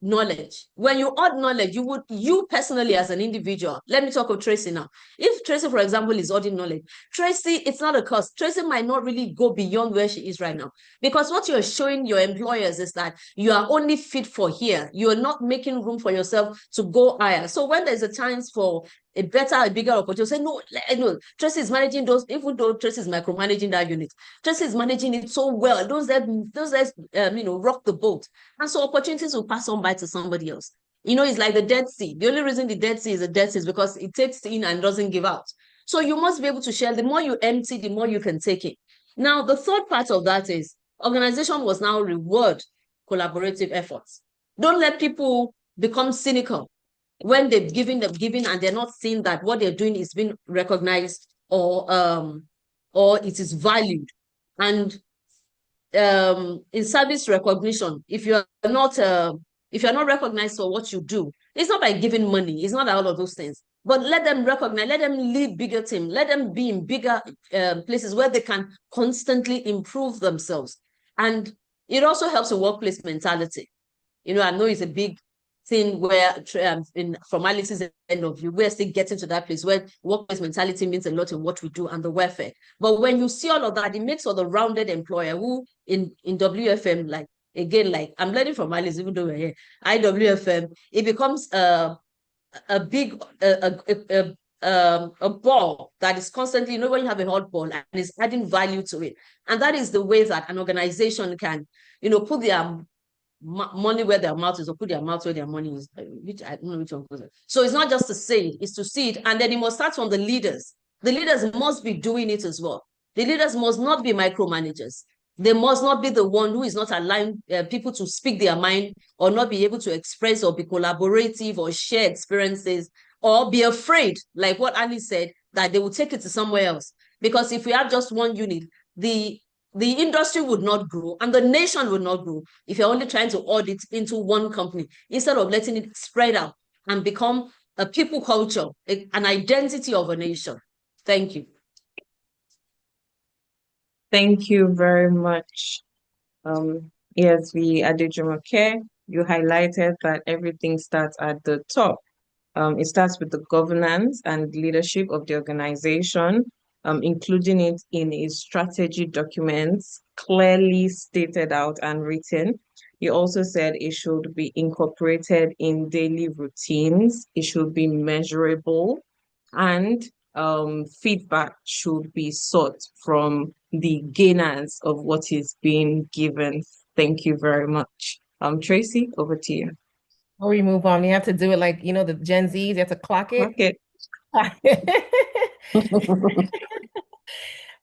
knowledge. When you hoard knowledge, you personally as an individual, let me talk of Tracy now. If Tracy, for example, is hoarding knowledge, Tracy, it's not a cost. Tracy might not really go beyond where she is right now, because what you're showing your employers is that you are only fit for here. You're not making room for yourself to go higher. So when there's a chance for a bigger opportunity, say, no, Tracy is managing those, even though Tracy is micromanaging that unit, Tracy is managing it so well. Those that rock the boat. And so opportunities will pass on by to somebody else. It's like the Dead Sea. The only reason the Dead Sea is a Dead Sea is because it takes in and doesn't give out. So you must be able to share. The more you empty, the more you can take in. Now, the third part of that is organization must now reward collaborative efforts. Don't let people become cynical when they've given and they're not seeing that what they're doing is being recognized or it is valued. And in service recognition, if you're not recognized for what you do, it's not by giving money, it's not all of those things. But let them recognize, let them lead bigger team, let them be in bigger places where they can constantly improve themselves. And it also helps in workplace mentality. I know it's a big thing where in formalities end of view, we're still getting to that place where workplace mentality means a lot in what we do and the welfare. But when you see all of that, it makes for the rounded employer who in WFM, like I'm learning from Alice, even though we're here, IWFM, it becomes a big a ball that is constantly, when you have a hot ball and is adding value to it. And that is the way that an organization can, put their money where their mouth is, or put their mouth where their money is, which I don't know which one goes. So it's not just to say it, it's to see it. And then it must start from the leaders. The leaders must be doing it as well. The leaders must not be micromanagers. They must not be the one who is not allowing people to speak their mind, or not be able to express or be collaborative or share experiences, or be afraid, like what Ali said, that they will take it to somewhere else. Because if we have just one unit, the industry would not grow and the nation would not grow if you're only trying to audit into one company instead of letting it spread out and become a people culture, an identity of a nation. Thank you. Thank you very much. ESV Adejumoke, you highlighted that everything starts at the top. It starts with the governance and leadership of the organization, including it in its strategy documents, clearly stated out and written. You also said it should be incorporated in daily routines, it should be measurable, and feedback should be sought from the gainers of what is being given. Thank you very much. Tracy, over to you. Before we move on, you have to do it like, the Gen Zs, you have to clock it. Okay.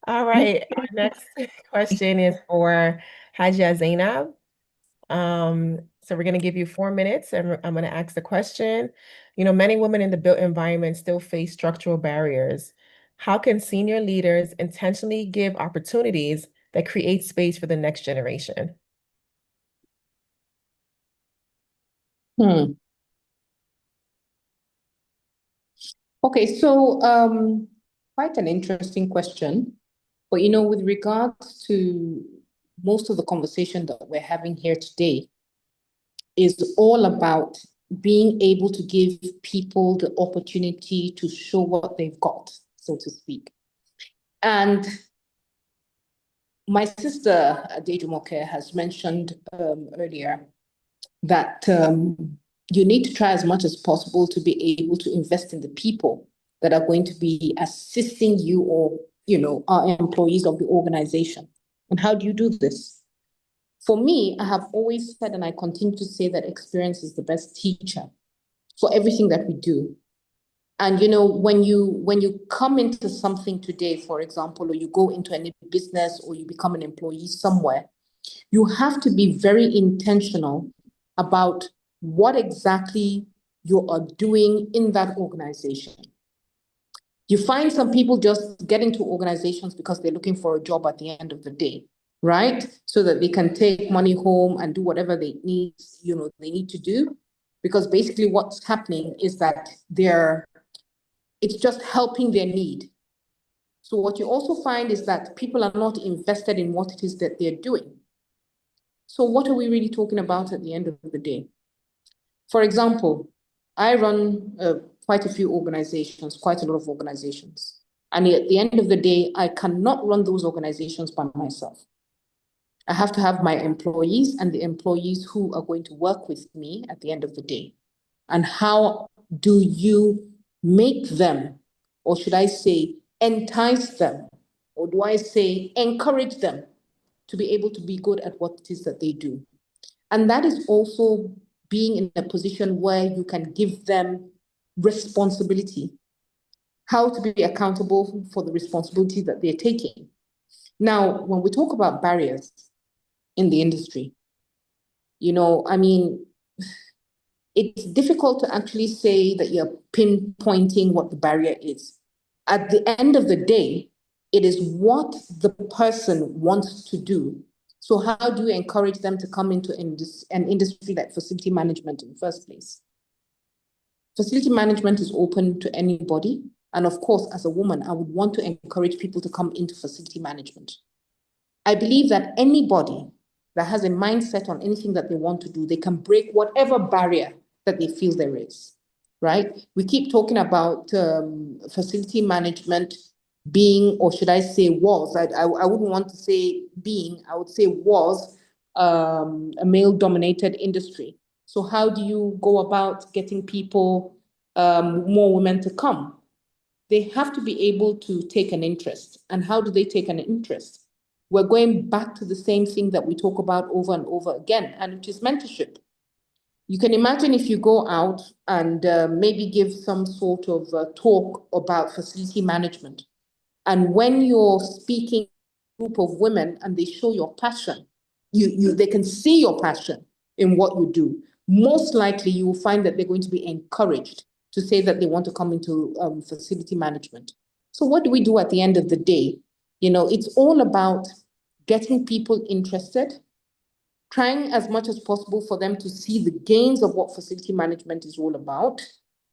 All right. Our next question is for Hajia Zainab. So we're going to give you 4 minutes and I'm going to ask the question. Many women in the built environment still face structural barriers. How can senior leaders intentionally give opportunities that create space for the next generation? Okay, so quite an interesting question. But with regards to most of the conversation that we're having here today is all about being able to give people the opportunity to show what they've got, so to speak. And my sister, Adejumoke, has mentioned earlier that you need to try as much as possible to be able to invest in the people that are going to be assisting you, or are employees of the organization. And how do you do this? For me, I have always said, and I continue to say, that experience is the best teacher for everything that we do. And when you come into something today, for example, or you go into any business or you become an employee somewhere, you have to be very intentional about what exactly you are doing in that organization. You find some people just get into organizations because they're looking for a job at the end of the day, right? So that they can take money home and do whatever they need to do. Because basically what's happening is that it's just helping their need. So what you also find is that people are not invested in what it is that they're doing. So what are we really talking about at the end of the day? For example, I run quite a few organizations, quite a lot of organizations. And at the end of the day, I cannot run those organizations by myself. I have to have my employees and the employees who are going to work with me at the end of the day. And how do you make them, or should I say, entice them, or do I say encourage them to be able to be good at what it is that they do? And that is also being in a position where you can give them responsibility, how to be accountable for the responsibility that they're taking. Now, when we talk about barriers in the industry, it's difficult to actually say that you're pinpointing what the barrier is. At the end of the day, it is what the person wants to do So how do you encourage them to come into an industry like facility management in the first place? Facility management is open to anybody. And of course, as a woman, I would want to encourage people to come into facility management. I believe that anybody that has a mindset on anything that they want to do, they can break whatever barrier that they feel there is, right? We keep talking about facility management being, or should I say was, I wouldn't want to say being, I would say was a male-dominated industry. So how do you go about getting people, more women to come? They have to be able to take an interest. And how do they take an interest? We're going back to the same thing that we talk about over and over again, and it is mentorship. You can imagine if you go out and maybe give some sort of talk about facility management. And when you're speaking to a group of women and they show your passion, they can see your passion in what you do. Most likely you will find that they're going to be encouraged to say that they want to come into facility management. So what do we do at the end of the day? You know, it's all about getting people interested, trying as much as possible for them to see the gains of what facility management is all about,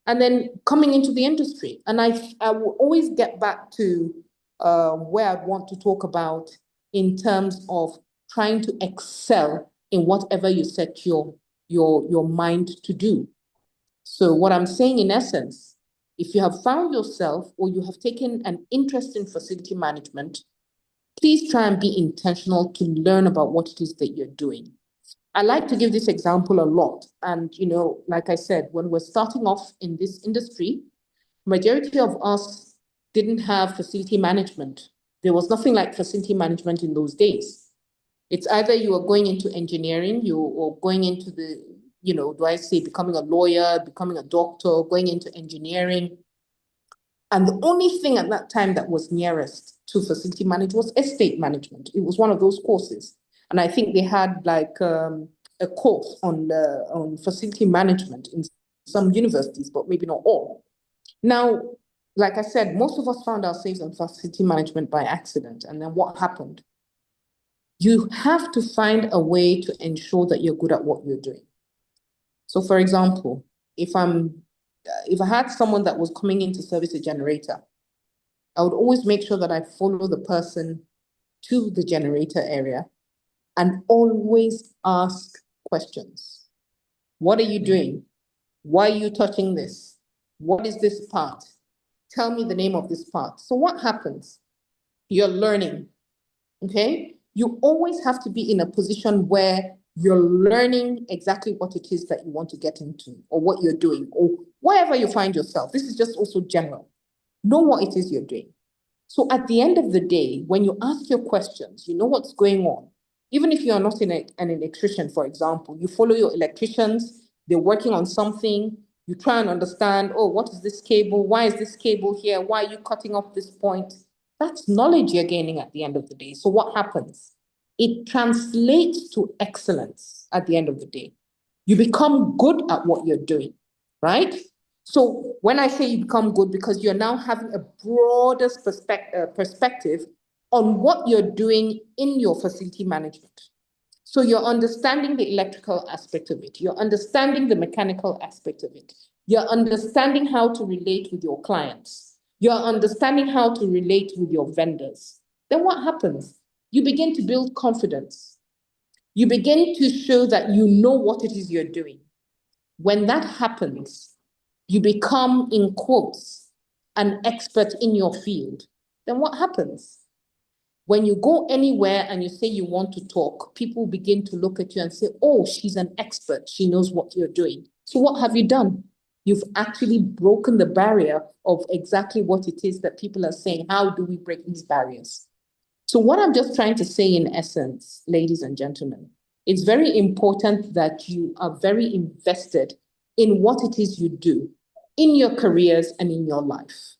and then coming into the industry. And I will always get back to where I want to talk about in terms of trying to excel in whatever you set your mind to do. So what I'm saying in essence, if you have found yourself or you have taken an interest in facility management, please try and be intentional to learn about what it is that you're doing. I like to give this example a lot. And, you know, like I said, when we're starting off in this industry, majority of us didn't have facility management. There was nothing like facility management in those days. It's either you are going into engineering, or going into the, you know, do I say becoming a lawyer, becoming a doctor, going into engineering. And the only thing at that time that was nearest to facility management was estate management. It was one of those courses. And I think they had like a course on facility management in some universities, but maybe not all. Now, like I said, most of us found ourselves in facility management by accident. And then what happened? You have to find a way to ensure that you're good at what you're doing. So for example, if I had someone that was coming in to service a generator, I would always make sure that I follow the person to the generator area and always ask questions. What are you doing? Why are you touching this? What is this part? Tell me the name of this part. So what happens? You're learning, okay? You always have to be in a position where you're learning exactly what it is that you want to get into, or what you're doing, or wherever you find yourself. This is just also general. Know what it is you're doing. So at the end of the day, when you ask your questions, you know what's going on. Even if you're not an electrician, for example, you follow your electricians, they're working on something, you try and understand, oh, what is this cable? Why is this cable here? Why are you cutting off this point? That's knowledge you're gaining at the end of the day. So what happens? It translates to excellence at the end of the day. You become good at what you're doing, right? So when I say you become good, because you're now having a broader perspective on what you're doing in your facility management. So you're understanding the electrical aspect of it. You're understanding the mechanical aspect of it. You're understanding how to relate with your clients. You're understanding how to relate with your vendors. Then what happens? You begin to build confidence. You begin to show that you know what it is you're doing. When that happens, you become, in quotes, an expert in your field. Then what happens? When you go anywhere and you say you want to talk, people begin to look at you and say, oh, she's an expert. She knows what you're doing. So what have you done? You've actually broken the barrier of exactly what it is that people are saying. How do we break these barriers? So what I'm just trying to say in essence, ladies and gentlemen, it's very important that you are very invested in what it is you do in your careers and in your life.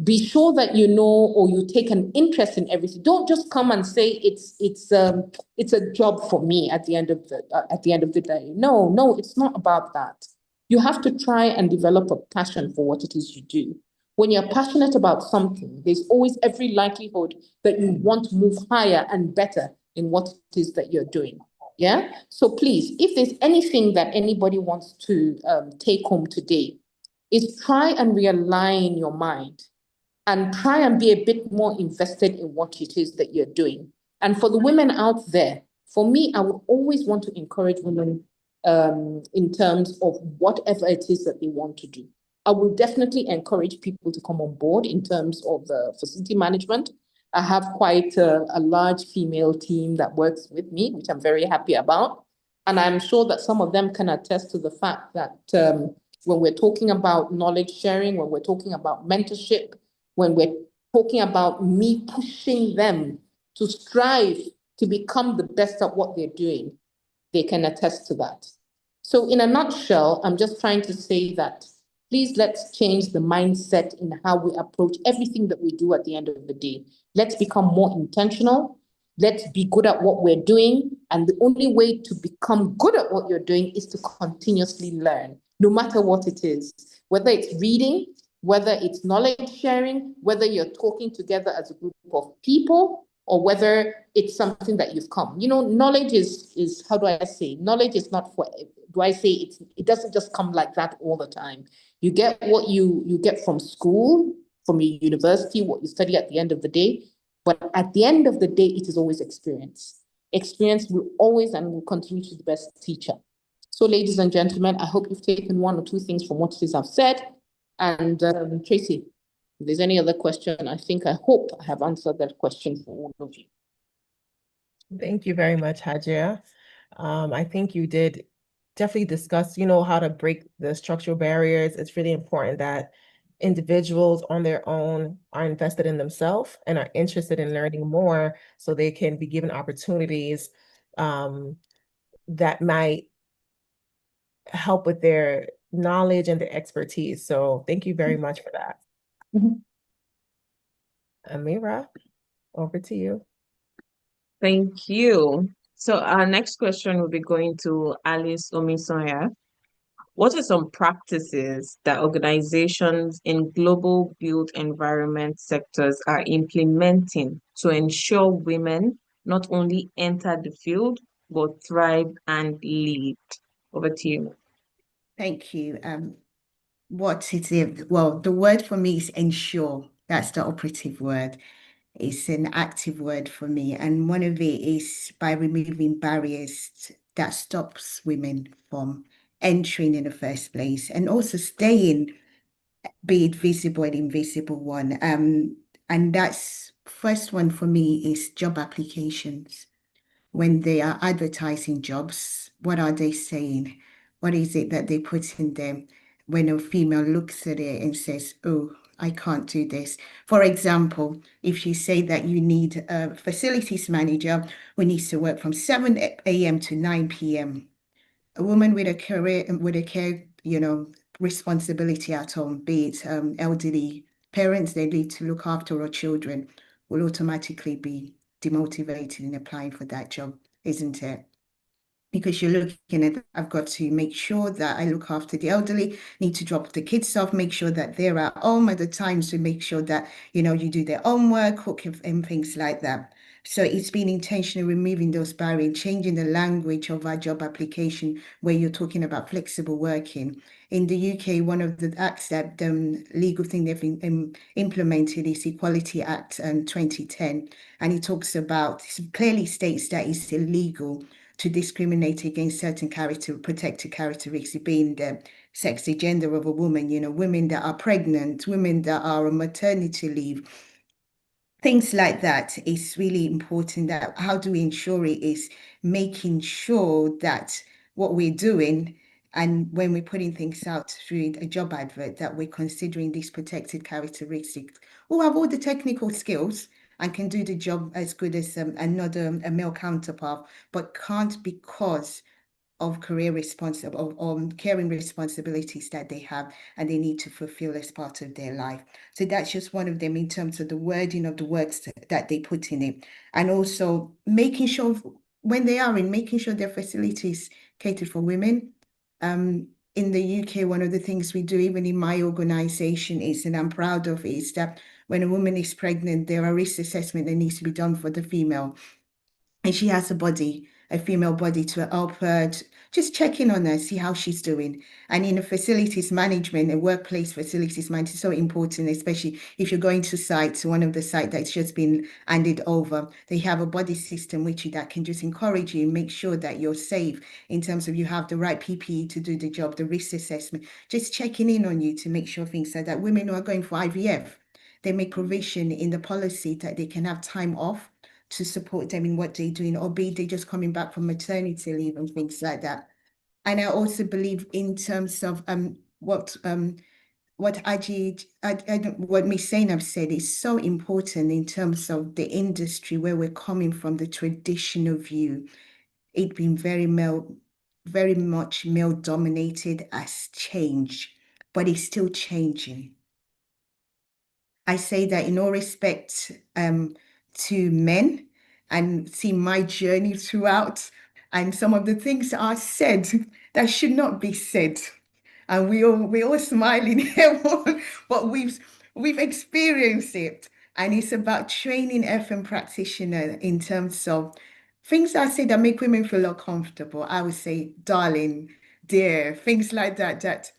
Be sure that you know, or you take an interest in everything. Don't just come and say it's a job for me at the end of the day. No, it's not about that. You have to try and develop a passion for what it is you do. When you're passionate about something, there's always every likelihood that you want to move higher and better in what it is that you're doing. Yeah. So please, if there's anything that anybody wants to take home today, is try and realign your mind and try and be a bit more invested in what it is that you're doing. And for the women out there, for me, I would always want to encourage women in terms of whatever it is that they want to do. I will definitely encourage people to come on board in terms of the facility management. I have quite a large female team that works with me, which I'm very happy about. And I'm sure that some of them can attest to the fact that when we're talking about knowledge sharing, when we're talking about mentorship, when we're talking about me pushing them to strive to become the best at what they're doing, they can attest to that. So in a nutshell, I'm just trying to say that please let's change the mindset in how we approach everything that we do at the end of the day. Let's become more intentional. Let's be good at what we're doing. And the only way to become good at what you're doing is to continuously learn, no matter what it is, whether it's reading, whether it's knowledge sharing, whether you're talking together as a group of people, or whether it's something that you've come. You know, knowledge is how do I say? Knowledge is not for, do I say it doesn't just come like that all the time. You get what you get from school, from your university, what you study at the end of the day. But at the end of the day, it is always experience. Experience will always and will continue to be the best teacher. So, ladies and gentlemen, I hope you've taken one or two things from what it is I've said. And Tracy, if there's any other question, I hope I have answered that question for all of you. Thank you very much, Hajia. I think you did definitely discuss, how to break the structural barriers. It's really important that individuals on their own are invested in themselves and are interested in learning more so they can be given opportunities that might help with their knowledge and their expertise. So thank you very much for that. Amira, over to you. Thank you. So our next question will be going to Alice Omisoya. What are some practices that organizations in global built environment sectors are implementing to ensure women not only enter the field, but thrive and lead? Over to you. Thank you. What is it? Well, the word for me is ensure. That's the operative word. It's an active word for me. And one of it is by removing barriers that stops women from entering in the first place and also staying, be it visible and invisible one. And that's first one for me is job applications. When they are advertising jobs, what are they saying? What is it that they put in there? When a female looks at it and says, oh, I can't do this. For example, if you say that you need a facilities manager who needs to work from 7 a.m. to 9 p.m., a woman with a career, with a care, responsibility at home, be it elderly parents, they need to look after our children, will automatically be demotivated in applying for that job, isn't it? Because you're looking at, I've got to make sure that I look after the elderly, need to drop the kids off, make sure that they're at home at the time, to make sure that, you do their homework, cook and things like that. So it's been intentionally removing those barriers, changing the language of our job application, where you're talking about flexible working. In the UK, one of the acts that legal thing they've implemented is Equality Act 2010. And it talks about, it clearly states that it's illegal to discriminate against certain protected characteristics, being the sex, the gender of a woman, women that are pregnant, women that are on maternity leave, things like that. It's really important that how do we ensure it is making sure that what we're doing, and when we're putting things out through a job advert, that we're considering these protected characteristics who have all the technical skills and can do the job as good as another a male counterpart, but can't because of career or caring responsibilities that they have and they need to fulfill as part of their life. So that's just one of them in terms of the wording of the words that they put in it. And also making sure when they are in, making sure their facilities catered for women. In the UK, one of the things we do, even in my organization, is, and I'm proud of it, is that when a woman is pregnant, there are risk assessment that needs to be done for the female. and she has a female body to help her, just check in on her, see how she's doing. And in the facilities management and workplace facilities management, is so important, especially if you're going to sites, one of the sites that's just been handed over, they have a body system which that can just encourage you, make sure that you're safe in terms of you have the right PPE to do the job, the risk assessment, just checking in on you to make sure things like that. Women who are going for IVF, they make provision in the policy that they can have time off to support them in what they're doing, or be they just coming back from maternity leave and things like that. And I also believe in terms of what what Miss Zainab said is so important in terms of the industry where we're coming from, the traditional view. It's been very much male dominated, has changed, but it's still changing. I say that in all respect to men, and see my journey throughout, and some of the things that are said that should not be said. And we all smiling here, but we've experienced it. And it's about training FM practitioner in terms of things I say that make women feel uncomfortable. I would say, darling, dear, things like that, that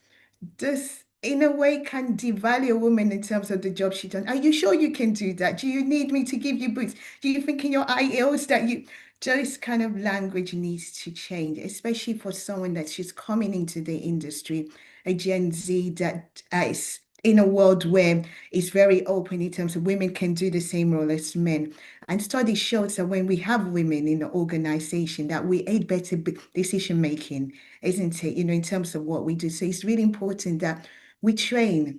this in a way can devalue a woman in terms of the job she done. Are you sure you can do that? Do you need me to give you boots? Do you think in your IELTS that you just kind of language needs to change, especially for someone that's just coming into the industry, a Gen Z that is in a world where it's very open in terms of women can do the same role as men. And study shows that when we have women in the organization, that we aid better decision making, isn't it? In terms of what we do. So it's really important that we train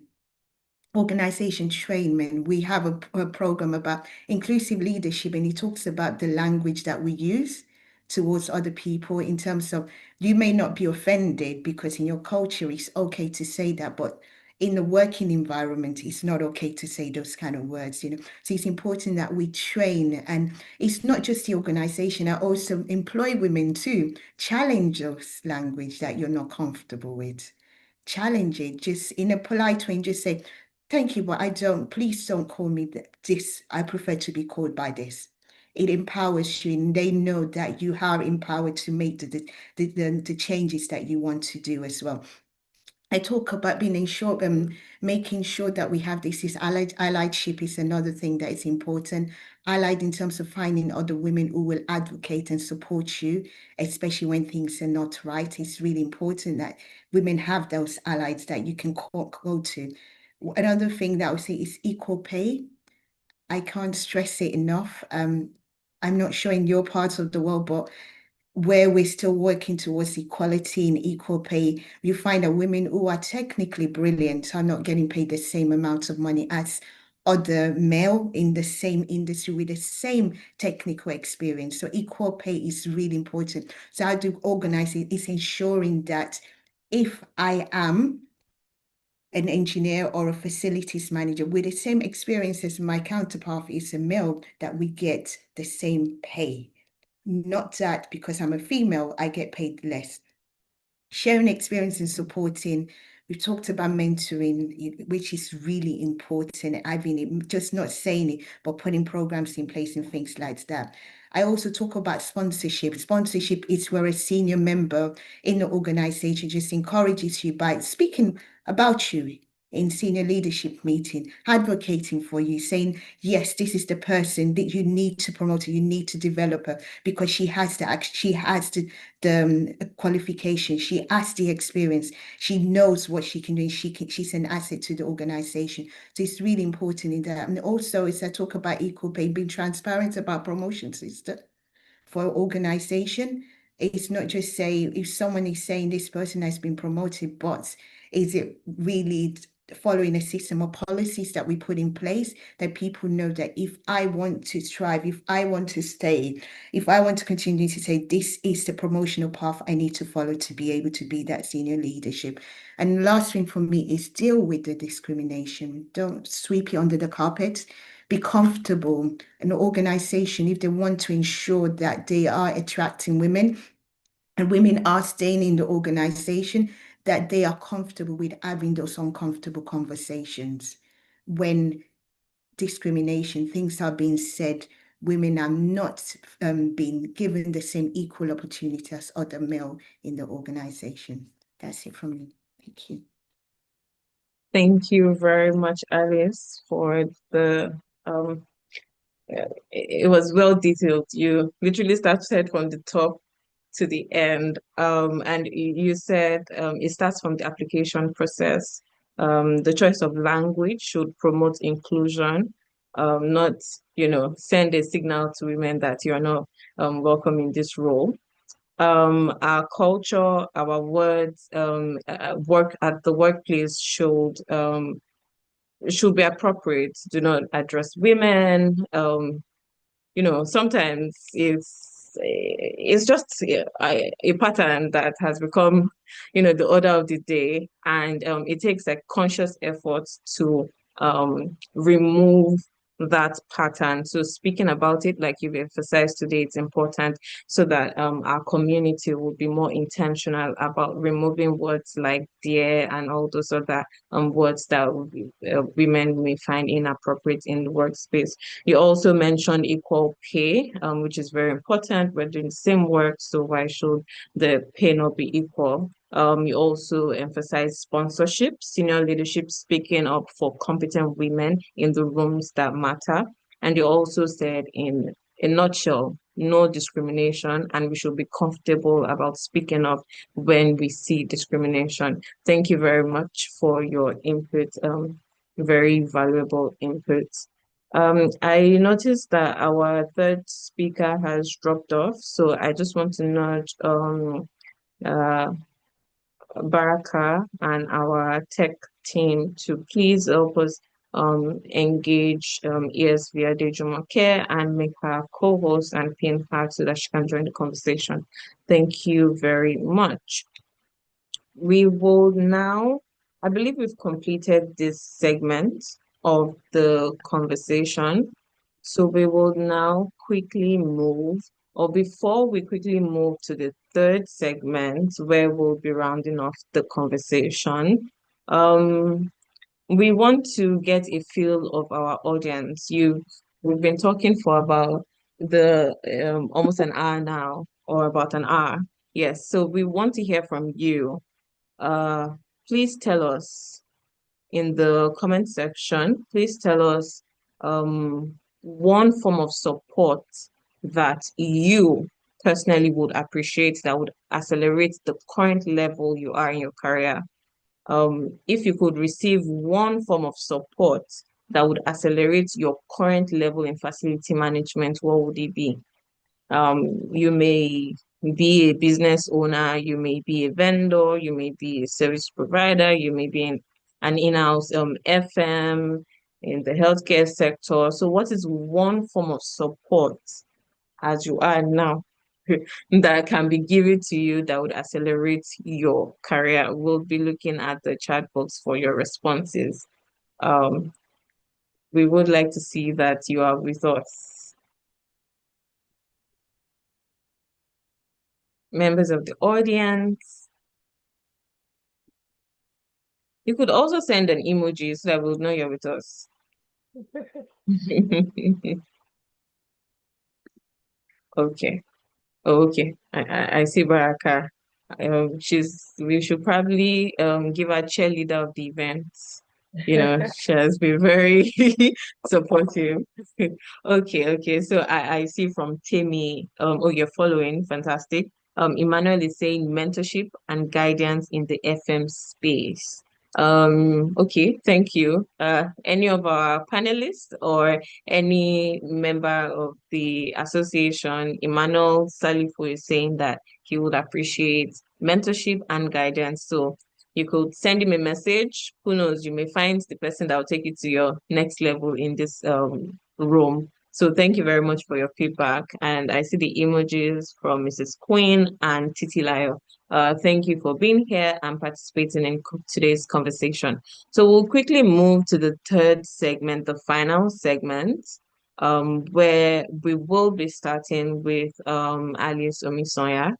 organization trainment. We have a program about inclusive leadership, and it talks about the language that we use towards other people in terms of you may not be offended because in your culture it's okay to say that, but in the working environment it's not okay to say those kind of words. So it's important that we train, and it's not just the organization. I also employ women to challenge those language that you're not comfortable with. Challenge it just in a polite way and just say, thank you, but please don't call me this. I prefer to be called by this. It empowers you, and they know that you are empowered to make the changes that you want to do as well. I talk about making sure that we have this is alliedship is another thing that is important. Allied in terms of finding other women who will advocate and support you, especially when things are not right. It's really important that women have those allies that you can go to. Another thing that I would say is equal pay. I can't stress it enough. I'm not sure in your parts of the world, but where we're still working towards equality and equal pay, you find that women who are technically brilliant are not getting paid the same amount of money as other male in the same industry with the same technical experience. So equal pay is really important. So how do organize it is ensuring that if I am an engineer or a facilities manager with the same experience as my counterpart is a male, that we get the same pay. Not that because I'm a female, I get paid less. Sharing experience and supporting. We've talked about mentoring, which is really important. I've been just not saying it, but putting programs in place and things like that. I also talk about sponsorship. Sponsorship is where a senior member in the organization just encourages you by speaking about you in senior leadership meeting, advocating for you, saying, yes, this is the person that you need to promote her, you need to develop her because she has the qualification, she has the experience, she knows what she can do, and she's an asset to the organization. So it's really important in that. And also, as I talk about equal pay, being transparent about promotion system for organization. It's not just say if someone is saying this person has been promoted, but is it really following a system of policies that we put in place that people know that if I want to thrive, if I want to stay, if I want to continue to say this is the promotional path I need to follow to be able to be that senior leadership. And the last thing for me is deal with the discrimination. Don't sweep it under the carpet. Be comfortable. An organization, if they want to ensure that they are attracting women and women are staying in the organization, that they are comfortable with having those uncomfortable conversations when discrimination, things are being said women are not being given the same equal opportunity as other male in the organization. That's it from me. Thank you. Thank you very much, Alice, for the it was well detailed. You literally started from the top to the end. And you said it starts from the application process. The choice of language should promote inclusion, not, send a signal to women that you're not welcome in this role. Our culture, our words, work at the workplace should be appropriate. Do not address women. Sometimes it's just a pattern that has become, the order of the day, and it takes a conscious effort to remove that pattern. So speaking about it, like you've emphasized today, it's important so that our community will be more intentional about removing words like dear and all those other words that women may find inappropriate in the workspace. You also mentioned equal pay, which is very important. We're doing the same work, so why should the pay not be equal? You also emphasize sponsorship, senior leadership speaking up for competent women in the rooms that matter. And you also said, in a nutshell, no discrimination, and we should be comfortable about speaking up when we see discrimination. Thank you very much for your input, very valuable input. I noticed that our third speaker has dropped off, so I just want to nudge uh, Baraka and our tech team to please help us engage ESV Adejumoke and make her co-host and pin her so that she can join the conversation. Thank you very much. We will now, I believe we've completed this segment of the conversation. So we will now quickly move, or before we quickly move to the third segment where we'll be rounding off the conversation, we want to get a feel of our audience. We've been talking for about the almost an hour now, or about an hour. Yes, so we want to hear from you. Uh, please tell us in the comment section, please tell us one form of support that you personally would appreciate that would accelerate the current level you are in your career. If you could receive one form of support that would accelerate your current level in facility management, what would it be? You may be a business owner, you may be a vendor, you may be a service provider, you may be an in-house FM in the healthcare sector. So what is one form of support as you are now that can be given to you that would accelerate your career? We'll be looking at the chat box for your responses. We would like to see that you are with us. Members of the audience, you could also send an emoji so that we'll know you're with us. Okay. Okay. I see Baraka. We should probably give her cheerleader of the event. She has been very supportive. Okay. So I see from Timmy, you're following, fantastic. Emmanuel is saying mentorship and guidance in the FM space. Okay, thank you. Any of our panelists or any member of the association, Emmanuel Salifu is saying that he would appreciate mentorship and guidance. So you could send him a message. Who knows, you may find the person that will take you to your next level in this room. So thank you very much for your feedback. And I see the emojis from Mrs. Queen and Titilayo. Thank you for being here and participating in today's conversation. So we'll quickly move to the third segment, the final segment, where we will be starting with Alice Omisoya.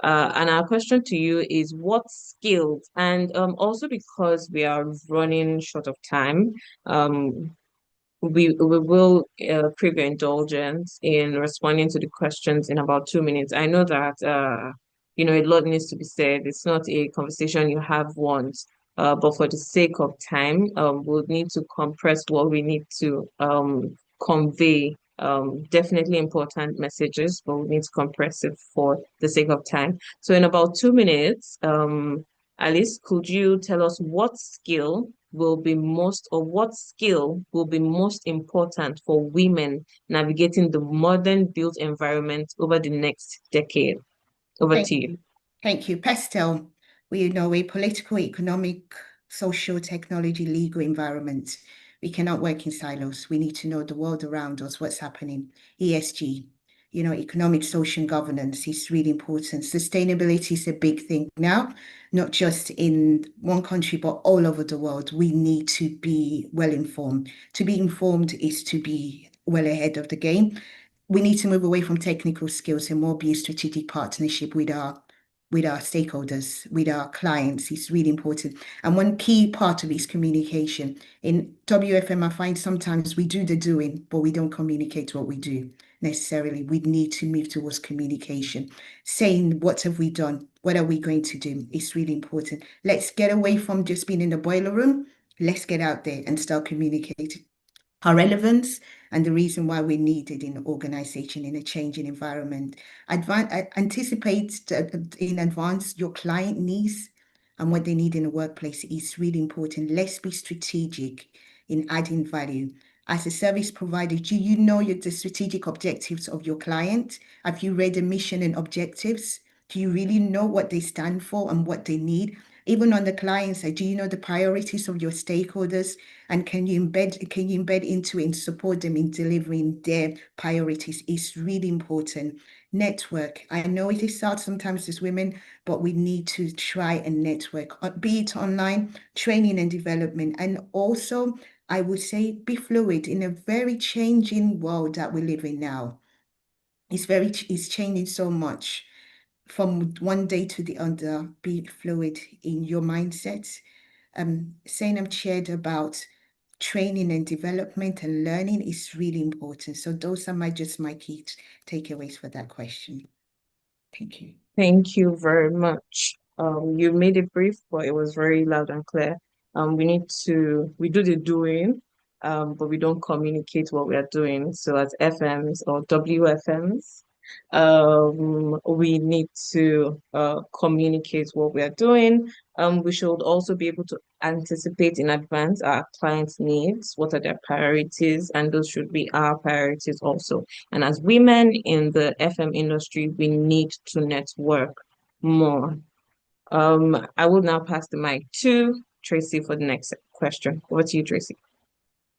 And our question to you is what skills, and also because we are running short of time, we will crave your indulgence in responding to the questions in about 2 minutes. I know that a lot needs to be said. It's not a conversation you have once, but for the sake of time, we'll need to compress what we need to convey. Definitely important messages, but we need to compress it for the sake of time. So in about 2 minutes, Alice, could you tell us what skill will be most important for women navigating the modern built environment over the next decade? Over Thank to you. you. Thank you. Pastel, we know a political, economic, social, technology, legal environment. We cannot work in silos. We need to know the world around us, what's happening. ESG, economic, social, and governance is really important. Sustainability is a big thing now, not just in one country, but all over the world. We need to be well informed. To be informed is to be well ahead of the game. We need to move away from technical skills and more be a strategic partnership with our stakeholders, with our clients. It's really important. And one key part of it is communication. In WFM, I find sometimes we do the doing, but we don't communicate what we do necessarily. We need to move towards communication, saying what have we done? What are we going to do? It's really important. Let's get away from just being in the boiler room. Let's get out there and start communicating our relevance and the reason why we're needed in an organization in a changing environment. Anticipate in advance your client needs and what they need in the workplace is really important. Let's be strategic in adding value. As a service provider, do you know the strategic objectives of your client? Have you read the mission and objectives? Do you really know what they stand for and what they need? Even on the client side, do you know the priorities of your stakeholders? And can you embed into it and support them in delivering their priorities? Is really important. Network. I know it is hard sometimes as women, but we need to try and network, be it online, training and development. And also, I would say be fluid in a very changing world that we live in now. It's changing so much from one day to the other. Be fluid in your mindset. Zainab shared about training and development and learning is really important. So those are just my key takeaways for that question. Thank you. Thank you very much. You made it brief, but it was very loud and clear. We do the doing, but we don't communicate what we are doing. So as FMs or WFMs, we need to communicate what we are doing. We should also be able to anticipate in advance our clients' needs, what are their priorities, and those should be our priorities also. And as women in the FM industry, we need to network more. I will now pass the mic to Tracy for the next question. Over to you, Tracy.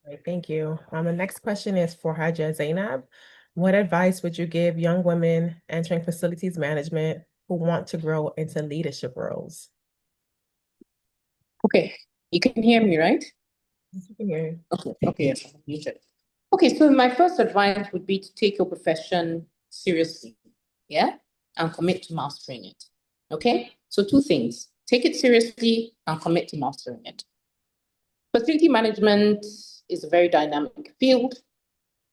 Great, thank you. The next question is for Haja Zainab. What advice would you give young women entering facilities management who want to grow into leadership roles? Okay, you can hear me, right? Yes, we can hear you. Okay, yes, I'm muted. Okay, so my first advice would be to take your profession seriously, yeah, and commit to mastering it. Okay, so two things: take it seriously and commit to mastering it. Facility management is a very dynamic field,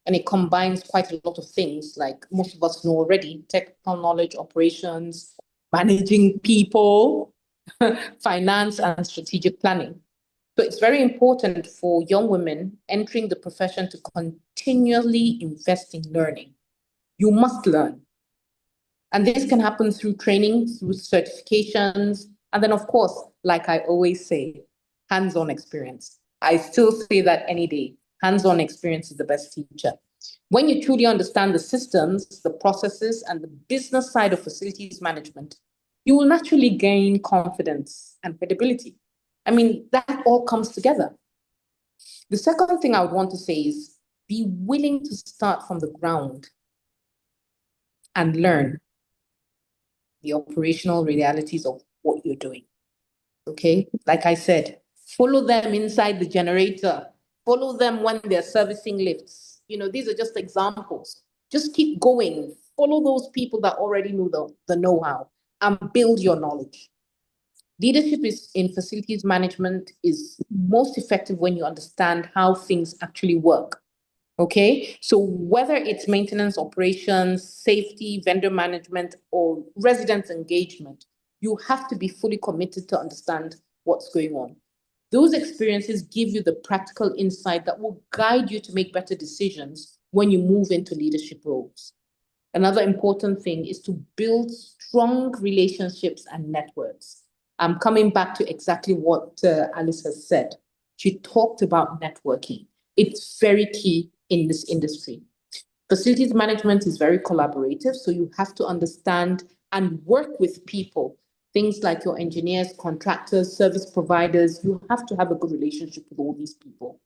and it combines quite a lot of things, like most of us know already: technical knowledge, operations, managing people, finance, and strategic planning. So it's very important for young women entering the profession to continually invest in learning. You must learn. And this can happen through training, through certifications, and then, of course, like I always say, hands-on experience. I still say that any day. Hands-on experience is the best teacher. When you truly understand the systems, the processes, and the business side of facilities management, you will naturally gain confidence and credibility. I mean, that all comes together. The second thing I would want to say is be willing to start from the ground and learn the operational realities of what you're doing. Okay? Like I said, follow them inside the generator, follow them when they're servicing lifts. These are just examples. Just keep going. Follow those people that already know the know-how and build your knowledge. Leadership in facilities management is most effective when you understand how things actually work. Okay, so whether it's maintenance operations, safety, vendor management, or resident engagement, you have to be fully committed to understand what's going on. Those experiences give you the practical insight that will guide you to make better decisions when you move into leadership roles. Another important thing is to build strong relationships and networks. I'm coming back to exactly what Alice has said. She talked about networking. It's very key in this industry. Facilities management is very collaborative, so you have to understand and work with people. Things like your engineers, contractors, service providers, you have to have a good relationship with all these people.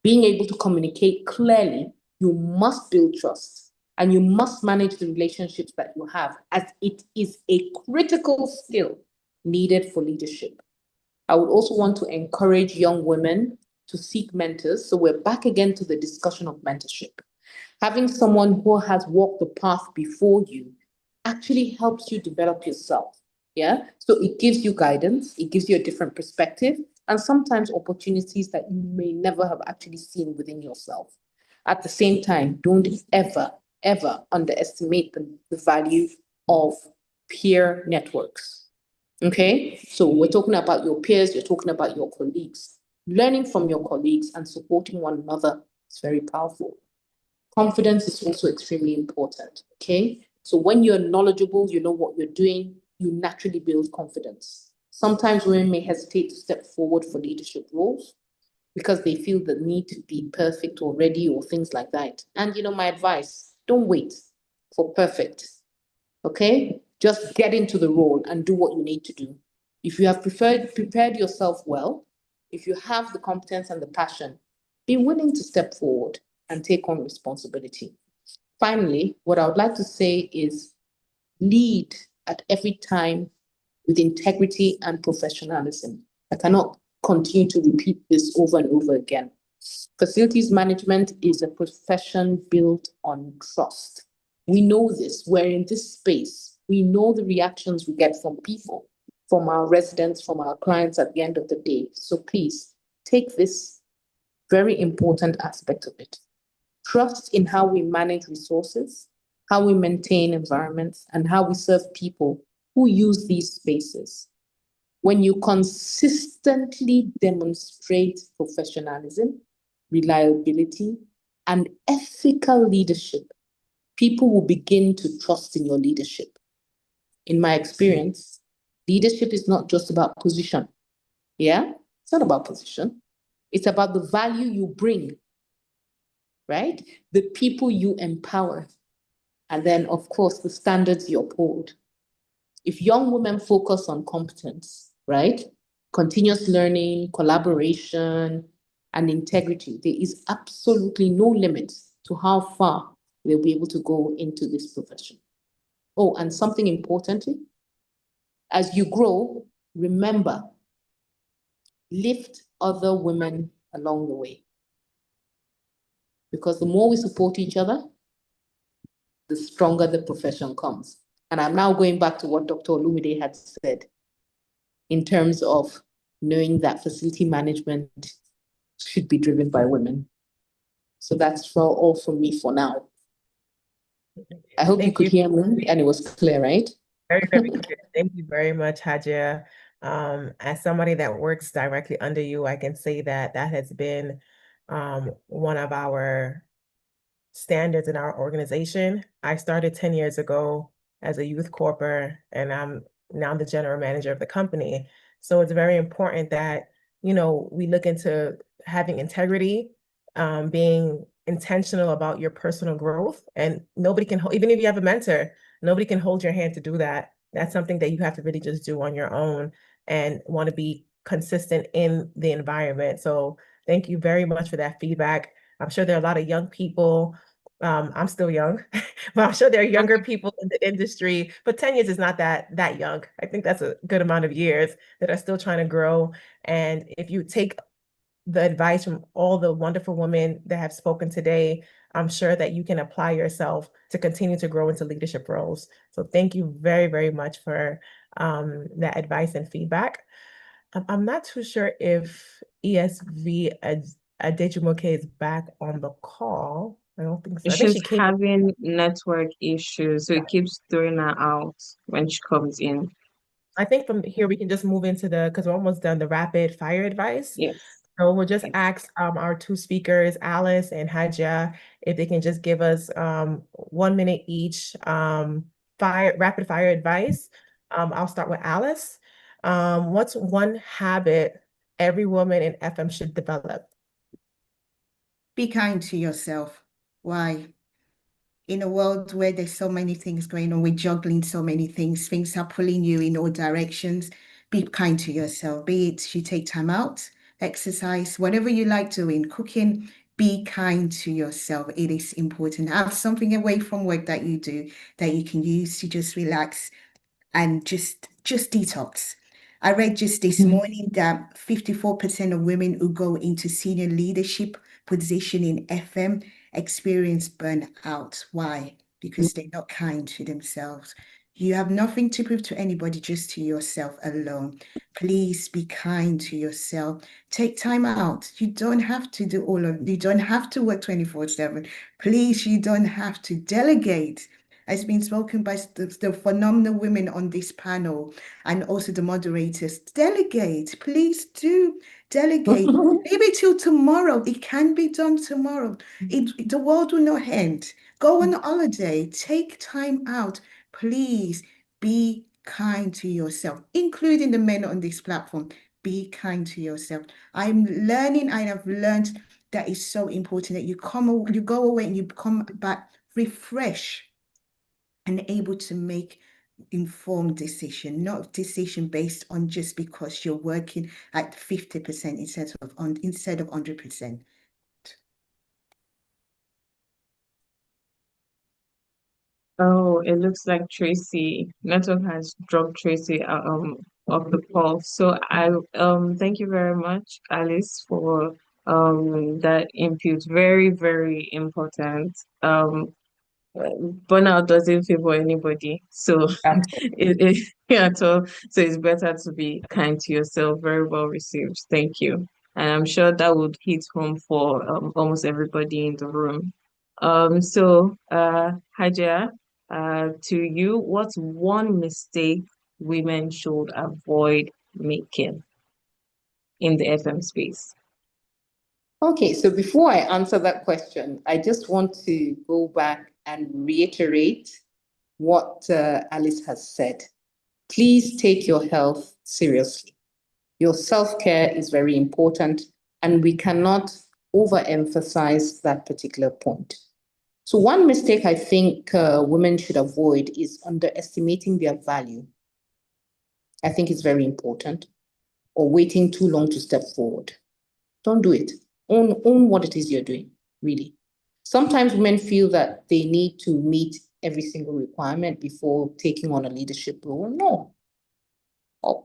Being able to communicate clearly, you must build trust and you must manage the relationships that you have, as it is a critical skill needed for leadership. I would also want to encourage young women to seek mentors. So we're back again to the discussion of mentorship. Having someone who has walked the path before you actually helps you develop yourself. Yeah. So it gives you guidance, it gives you a different perspective, and sometimes opportunities that you may never have actually seen within yourself. At the same time, don't ever, ever underestimate the value of peer networks. Okay. So we're talking about your peers, you're talking about your colleagues. Learning from your colleagues and supporting one another is very powerful. Confidence is also extremely important. Okay. So when you're knowledgeable, you know what you're doing, you naturally build confidence. Sometimes women may hesitate to step forward for leadership roles because they feel the need to be perfect already or things like that. And my advice, don't wait for perfect. Okay? Just get into the role and do what you need to do. If you have prepared yourself well, if you have the competence and the passion, be willing to step forward and take on responsibility. Finally, what I would like to say is lead at every time with integrity and professionalism. I cannot continue to repeat this over and over again. Facilities management is a profession built on trust. We know this. We're in this space. We know the reactions we get from people, from our residents, from our clients at the end of the day. So please take this very important aspect of it. Trust in how we manage resources, how we maintain environments, and how we serve people who use these spaces. When you consistently demonstrate professionalism, reliability, and ethical leadership, people will begin to trust in your leadership. In my experience, leadership is not just about position. Yeah? It's not about position. It's about the value you bring, right? The people you empower. And then, of course, the standards you uphold. If young women focus on competence, right? Continuous learning, collaboration, and integrity, there is absolutely no limit to how far they'll be able to go into this profession. Oh, and something importantly, as you grow, remember, lift other women along the way. Because the more we support each other, the stronger the profession comes. And I'm now going back to what Dr. Olumide had said in terms of knowing that facility management should be driven by women. So that's for all from me for now. I hope you could hear me and it was clear, right? Very, very clear. Thank you very much, Hajia. As somebody that works directly under you, I can say that that has been one of our standards in our organization. I started 10 years ago as a youth corper, and I'm now the general manager of the company. So it's very important that, we look into having integrity, being intentional about your personal growth, and nobody can, even if you have a mentor, nobody can hold your hand to do that. That's something that you have to really just do on your own and want to be consistent in the environment. So thank you very much for that feedback. I'm sure there are a lot of young people. I'm still young, but I'm sure there are younger people in the industry, but 10 years is not that young. I think that's a good amount of years that are still trying to grow. And if you take the advice from all the wonderful women that have spoken today, I'm sure that you can apply yourself to continue to grow into leadership roles. So thank you very, very much for that advice and feedback. I'm not too sure if ESV Adejumoke is back on the call. I don't think so. I think She's she came. having network issues, so it Yeah. keeps throwing her out when she comes in. I think from here we can just move into because we're almost done, the rapid fire advice. Yes. So we'll just Yes. ask our two speakers, Alice and Haja, if they can just give us 1 minute each rapid fire advice. I'll start with Alice. What's one habit every woman in FM should develop? Be kind to yourself. Why? In a world where there's so many things going on, we're juggling so many things are pulling you in all directions. Be kind to yourself. Be it you take time out, exercise, whatever you like doing, cooking, be kind to yourself. It is important. Have something away from work that you do that you can use to just relax and just detox. I read just this morning that 54% of women who go into senior leadership position in FM experience burnout. Why? Because they're not kind to themselves. You have nothing to prove to anybody, just to yourself alone. Please be kind to yourself. Take time out. You don't have to you don't have to work 24/7. Please, you don't have to delegate. Has been spoken by the phenomenal women on this panel and also the moderators. Delegate, please do delegate. Leave it till tomorrow. It can be done tomorrow. The world will not end. Go on holiday. Take time out. Please be kind to yourself, including the men on this platform. Be kind to yourself. I have learned that it's so important that you go away and you come back refreshed and able to make informed decision, not decision based on just because you're working at 50% instead of 100%. Oh, it looks like Tracy. Network has dropped Tracy off the call. So I thank you very much, Alice, for that input. Very, very important. Burnout doesn't favor anybody. So it yeah, so it's better to be kind to yourself. Very well received. Thank you. And I'm sure that would hit home for almost everybody in the room. Haja, to you, what's one mistake women should avoid making in the FM space? Okay, so before I answer that question, I just want to go back and reiterate what Alice has said. Please take your health seriously. Your self-care is very important, and we cannot overemphasize that particular point. So one mistake I think women should avoid is underestimating their value. I think it's very important, or waiting too long to step forward. Don't do it. Own what it is you're doing, really. Sometimes women feel that they need to meet every single requirement before taking on a leadership role. No.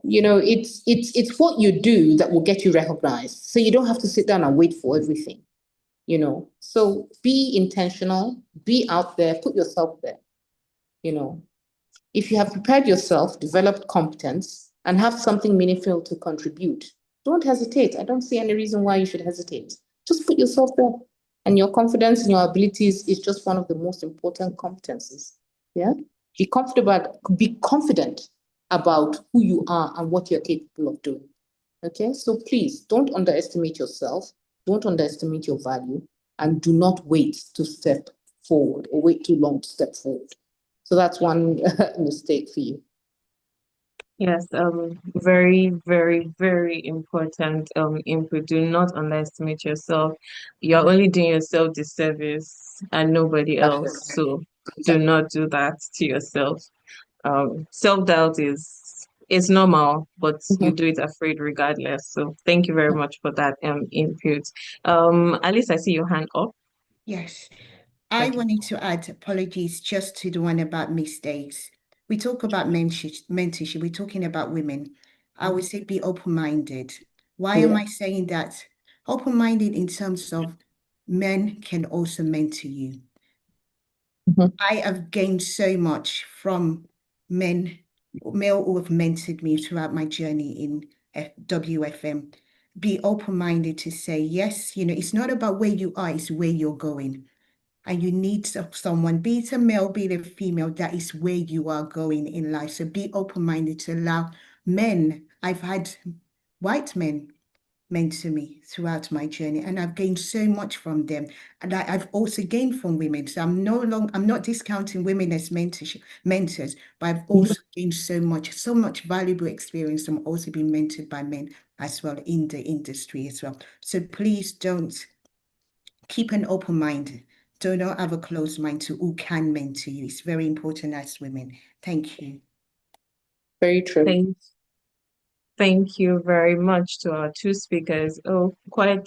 It's what you do that will get you recognized. So you don't have to sit down and wait for everything. So be intentional, be out there, put yourself there. If you have prepared yourself, developed competence, and have something meaningful to contribute, don't hesitate. I don't see any reason why you should hesitate. Just put yourself there. And your confidence in your abilities is just one of the most important competencies. Yeah? Be confident about who you are and what you're capable of doing. Okay? So please don't underestimate yourself, don't underestimate your value, and do not wait to step forward or wait too long to step forward. So that's one mistake for you. Yes, very, very, very important input. Do not underestimate yourself. You're only doing yourself disservice and nobody else. So do not do that to yourself. Self-doubt is normal, but you do it afraid regardless. So thank you very much for that input. Alice, I see your hand up. Yes. I Okay. wanted to add apologies just to the one about mistakes. We talk about mentorship, we're talking about women. I would say be open-minded. Why am I saying that? Open-minded in terms of men can also mentor you. I have gained so much from male who have mentored me throughout my journey in WFM. be open-minded to say, yes, it's not about where you are, it's where you're going. And you need someone, be it a male, be it a female, that is where you are going in life. So be open-minded to allow men. I've had white men mentor me throughout my journey, and I've gained so much from them. And I've also gained from women. So I'm not discounting women as mentors, but I've also gained so much valuable experience from also being mentored by men as well in the industry as well. So please don't keep an open mind. Do not have a closed mind to who can mentor you. It's very important as women. Thank you. Very true. Thank you very much to our two speakers. Oh, quite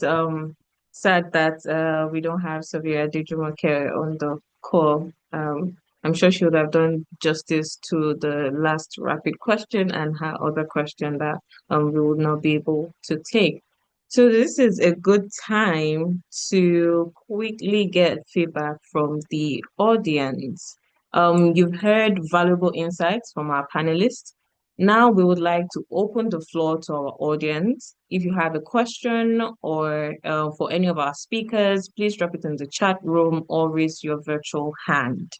sad that we don't have Savia Dijumoke on the call. I'm sure she would have done justice to the last rapid question and her other question that we would not be able to take. So this is a good time to quickly get feedback from the audience. You've heard valuable insights from our panelists. Now we would like to open the floor to our audience. If you have a question or for any of our speakers, please drop it in the chat room or raise your virtual hand.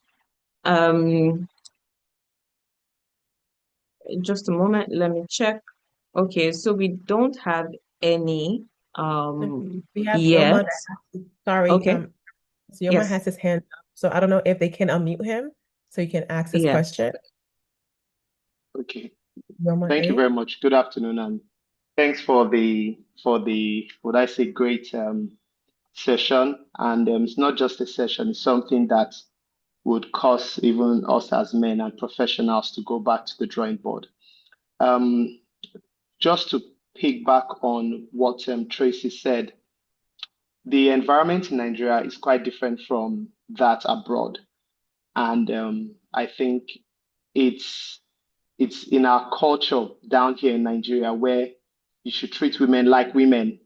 Just a moment, let me check. Okay, so we don't have any We have yet. Sorry, Okay. Yoma Yes. has his hand up, so I don't know if they can unmute him so he can ask his question. Okay. Yoma Thank you very much. Good afternoon, and thanks for the would I say great session. And it's not just a session; it's something that would cause even us as men and professionals to go back to the drawing board. Just to piggyback on what Tracy said, the environment in Nigeria is quite different from that abroad, and I think it's in our culture down here in Nigeria where you should treat women like women,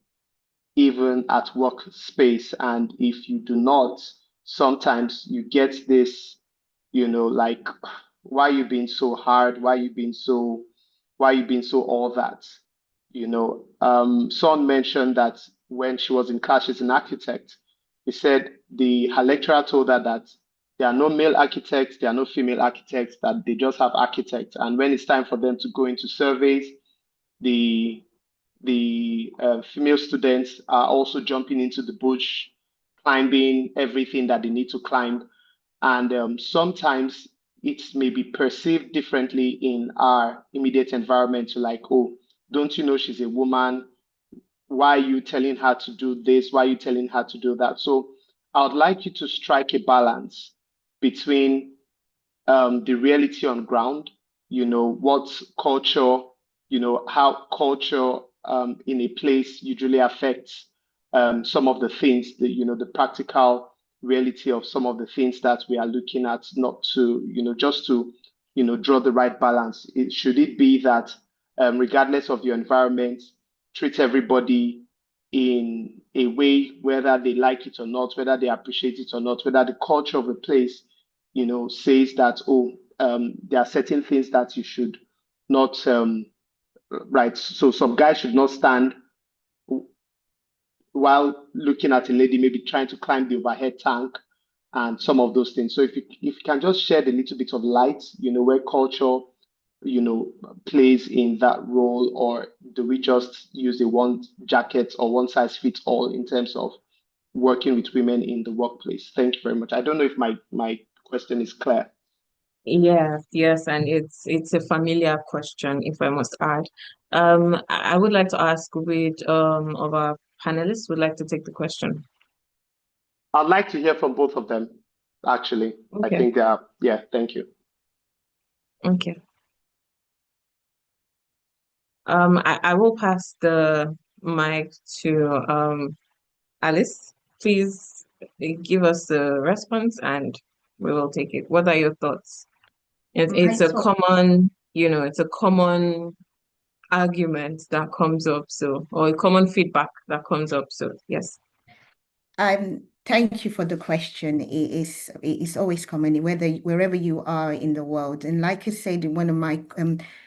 even at workspace. And if you do not, sometimes you get this, like, why you being so hard? Why you being so all that? Son mentioned that when she was in class, she's an architect. He said her lecturer told her that there are no male architects, there are no female architects, that they just have architects. And when it's time for them to go into surveys, the female students are also jumping into the bush, climbing everything that they need to climb. And sometimes it may be perceived differently in our immediate environment, like, oh, don't you know she's a woman? Why are you telling her to do this? Why are you telling her to do that? So I would like you to strike a balance between the reality on ground, what culture, how culture in a place usually affects some of the things, the practical reality of some of the things that we are looking at, not to, just to, draw the right balance. Should it be that regardless of your environment, treat everybody in a way, whether they like it or not, whether they appreciate it or not, whether the culture of a place says that, oh, there are certain things that you should not, right? So some guys should not stand while looking at a lady, maybe trying to climb the overhead tank and some of those things. So if you can just shed a little bit of light, where culture, plays in that role, or do we just use a one jacket or one size fits all in terms of working with women in the workplace? Thank you very much. I don't know if my question is clear. Yes, and it's a familiar question, if I must add. I would like to ask which of our panelists would like to take the question. I'd like to hear from both of them, actually. Okay. I think yeah, thank you. Okay. I will pass the mic to Alice. Please give us the response and we will take it. What are your thoughts? It's a common, it's a common argument that comes up, or a common feedback that comes up. So yes. Thank you for the question. It is always common, wherever you are in the world. And like I said, one of my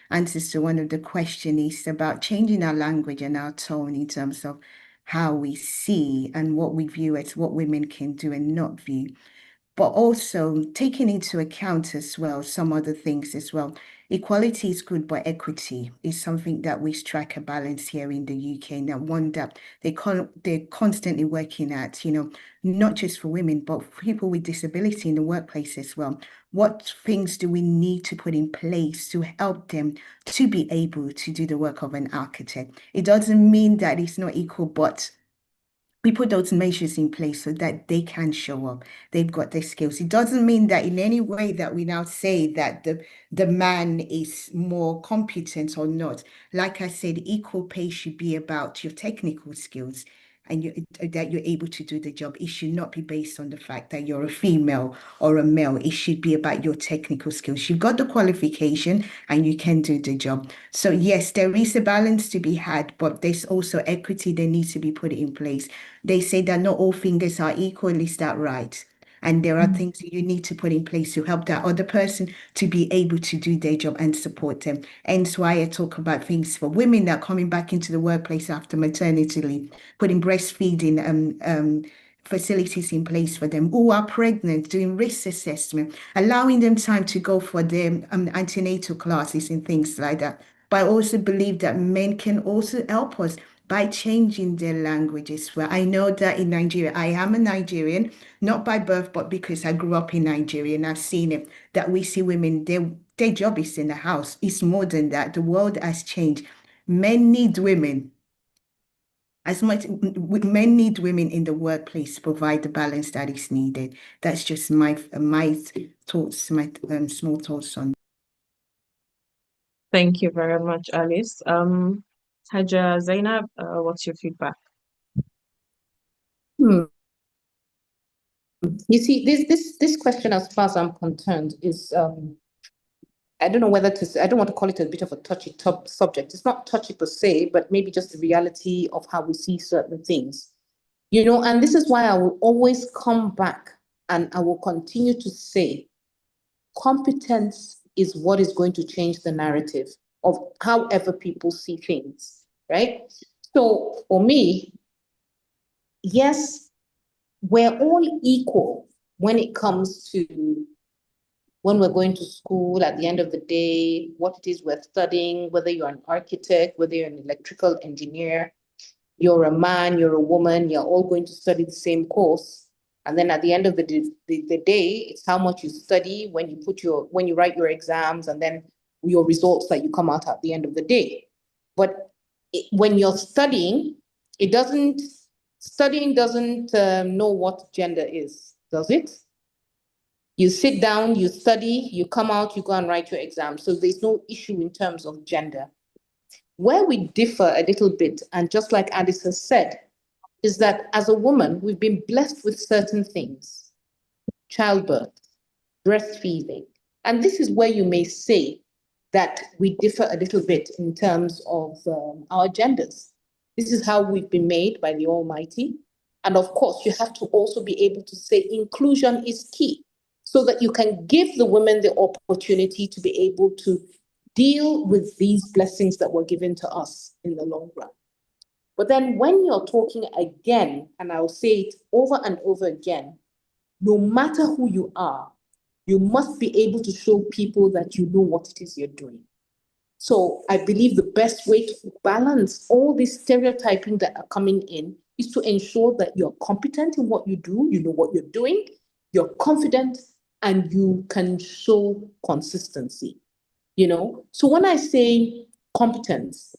answers to one of the question is about changing our language and our tone in terms of how we see and what we view as what women can do and not view. But also taking into account as well some other things as well. Equality is good, but equity is something that we strike a balance here in the UK, and that one that they're constantly working at, not just for women, but for people with disability in the workplace as well. What things do we need to put in place to help them to be able to do the work of an architect? It doesn't mean that it's not equal, but we put those measures in place so that they can show up. They've got the skills. It doesn't mean that in any way that we now say that the man is more competent or not. Like I said, equal pay should be about your technical skills and that you're able to do the job. It should not be based on the fact that you're a female or a male. It should be about your technical skills. You've got the qualification and you can do the job. So yes, there is a balance to be had, but there's also equity that needs to be put in place. They say that not all fingers are equal, is that right? And there are things that you need to put in place to help that other person to be able to do their job and support them. Hence why I talk about things for women that are coming back into the workplace after maternity leave, putting breastfeeding facilities in place for them who are pregnant, doing risk assessment, allowing them time to go for their antenatal classes and things like that. But I also believe that men can also help us by changing their languages. Well, I know that in Nigeria, I am a Nigerian, not by birth, but because I grew up in Nigeria and I've seen it, that we see women, their job is in the house. It's more than that. The world has changed. Men need women. As much men need women in the workplace to provide the balance that is needed. That's just my thoughts, my small thoughts on. Thank you very much, Alice. Haja Zainab, what's your feedback? You see, this question, as far as I'm concerned, is I don't know whether to. I don't want to call it a bit of a touchy top subject. It's not touchy per se, but maybe just the reality of how we see certain things. And this is why I will always come back and I will continue to say competence is what is going to change the narrative of however people see things, right? So for me, yes, we're all equal when it comes to when we're going to school at the end of the day, what it is we're studying, whether you're an architect, whether you're an electrical engineer, you're a man, you're a woman, you're all going to study the same course. And then at the end of the day, it's how much you study when you write your exams and then your results that you come out at the end of the day. But when you're studying, studying doesn't know what gender is, does it? You sit down, you study, you come out, you go and write your exam. So there's no issue in terms of gender. Where we differ a little bit, and just like Alice has said, is that as a woman, we've been blessed with certain things: childbirth, breastfeeding. And this is where you may say that we differ a little bit in terms of our genders. This is how we've been made by the Almighty. And of course, you have to also be able to say inclusion is key, so that you can give the women the opportunity to be able to deal with these blessings that were given to us in the long run. But then when you're talking again, and I'll say it over and over again, no matter who you are, you must be able to show people that you know what it is you're doing. So I believe the best way to balance all this stereotyping that are coming in is to ensure that you're competent in what you do, you know what you're doing, you're confident, and you can show consistency. So when I say competence,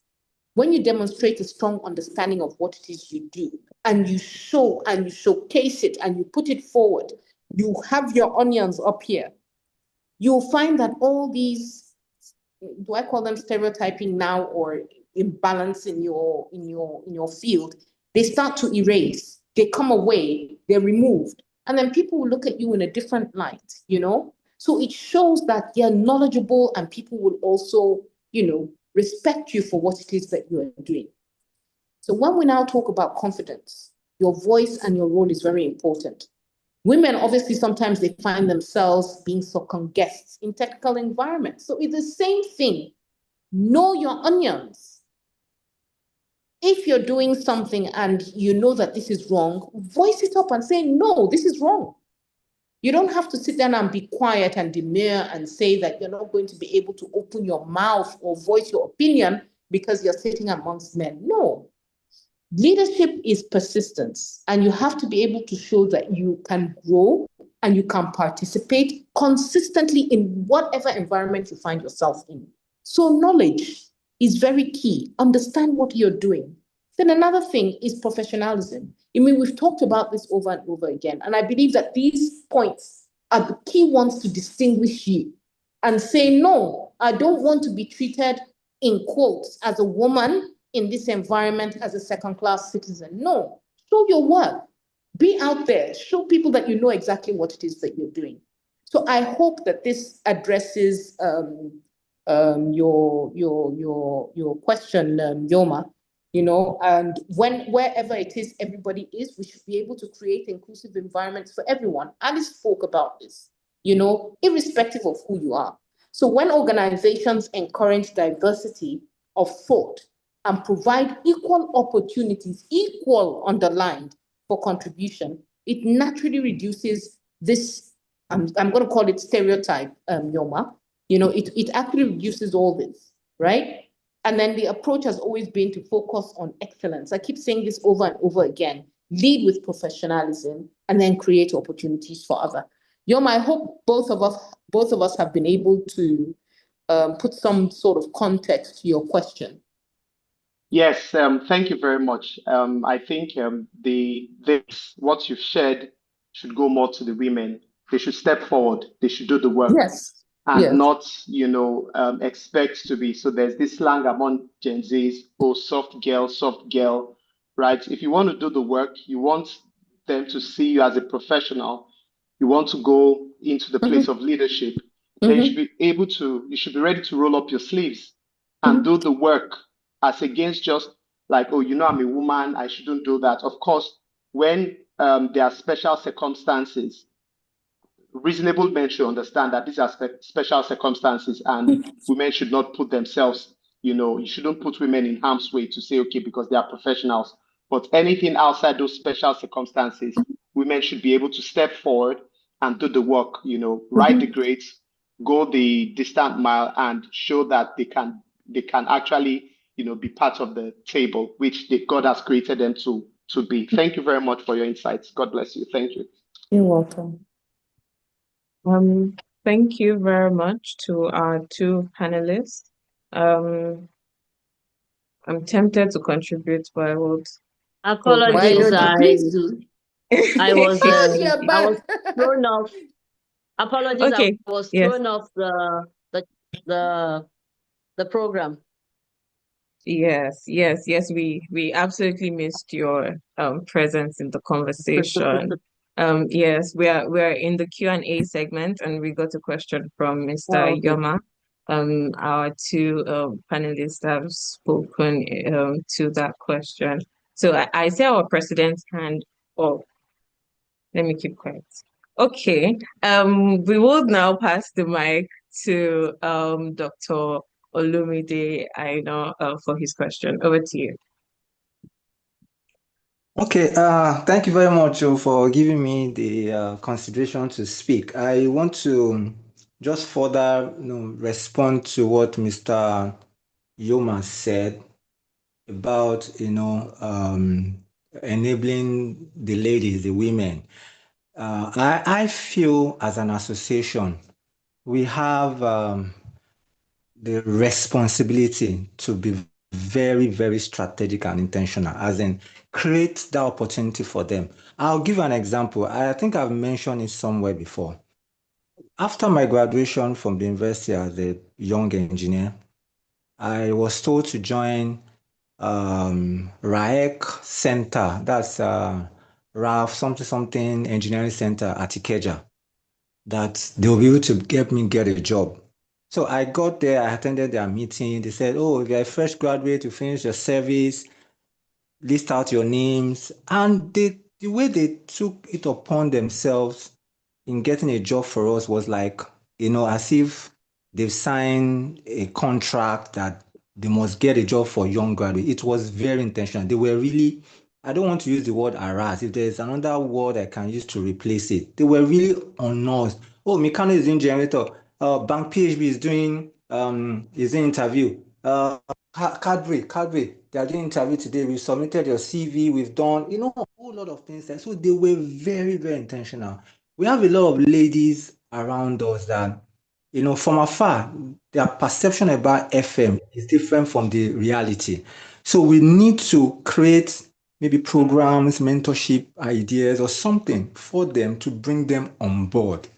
when you demonstrate a strong understanding of what it is you do, and you show and you showcase it and you put it forward, you have your onions up here, you'll find that all these, do I call them stereotyping now or imbalance in your field, they start to erase, they come away, they're removed. And then people will look at you in a different light, So it shows that you're knowledgeable and people will also, respect you for what it is that you are doing. So when we now talk about confidence, Your voice and your role is very important. Women, obviously, sometimes they find themselves being second guests in technical environments. So it's the same thing. Know your onions. If you're doing something and you know that this is wrong, voice it up and say, no, this is wrong. You don't have to sit down and be quiet and demur and say that you're not going to be able to open your mouth or voice your opinion because you're sitting amongst men. No. Leadership is persistence, and you have to be able to show that you can grow and you can participate consistently in whatever environment you find yourself in. So knowledge is very key. Understand what you're doing. Then another thing is professionalism. I mean, we've talked about this over and over again, and I believe that these points are the key ones to distinguish you and say, no, I don't want to be treated in quotes as a woman in this environment as a second-class citizen. No, show your work. Be out there. Show people that you know exactly what it is that you're doing. So I hope that this addresses your question, Yoma. And wherever it is everybody is, we should be able to create inclusive environments for everyone. Alice spoke about this, irrespective of who you are. So when organizations encourage diversity of thought and provide equal opportunities, equal underlined, for contribution, it naturally reduces this, I'm going to call it stereotype, Yoma. It actually reduces all this, right? And then the approach has always been to focus on excellence. I keep saying this over and over again. Lead with professionalism and then create opportunities for others. Yoma, I hope both of us have been able to put some sort of context to your question. Yes, thank you very much. I think what you've shared should go more to the women. They should step forward. They should do the work. Yes. And not, expect to be. So there's this slang among Gen Zs, oh, soft girl, right? If you want to do the work, you want them to see you as a professional, you want to go into the place of leadership, then you should be ready to roll up your sleeves and do the work, as against just like, oh, I'm a woman, I shouldn't do that. Of course, when there are special circumstances, reasonable men should understand that these are special circumstances and women should not put themselves, you shouldn't put women in harm's way to say, okay, because they are professionals. But anything outside those special circumstances, women should be able to step forward and do the work, write the grades, go the distant mile and show that they can actually, be part of the table, which God has created them to be. Thank you very much for your insights. God bless you. Thank you. You're welcome. Thank you very much to our two panelists. I'm tempted to contribute, but I would. Apologies, please do. I was You're I was back. thrown off. Apologies, Okay. I was Yes. thrown off the program. Yes. We absolutely missed your presence in the conversation. Yes, we are in the Q&A segment, and we got a question from Mr. Okay. Yoma. Our two panelists have spoken to that question. So I see our president's hand up. Let me keep quiet. Okay. We will now pass the mic to Dr. Olumide Aina for his question. Over to you. Okay, thank you very much for giving me the consideration to speak. I want to just further respond to what Mr. Yoma said about enabling the ladies, the women. I feel as an association, we have the responsibility to be very, very strategic and intentional, as in create that opportunity for them. I'll give an example. I think I've mentioned it somewhere before. After my graduation from the university as a young engineer, I was told to join RAEC Center. That's RAF something engineering center at Ikeja, that they'll be able to get a job. So I got there, I attended their meeting. They said, oh, if you're a fresh graduate, you finish your service, list out your names. And the way they took it upon themselves in getting a job for us was like, as if they've signed a contract that they must get a job for young graduates. It was very intentional. They were really, I don't want to use the word harass. If there's another word I can use to replace it, they were really on us. Oh, Mikano is doing generator. Bank PHB is doing interview. Cadbury, they are doing interview today. We've submitted your CV. We've done, a whole lot of things. So they were very, very intentional. We have a lot of ladies around us that, from afar, their perception about FM is different from the reality. So we need to create maybe programs, mentorship ideas, or something for them to bring them on board,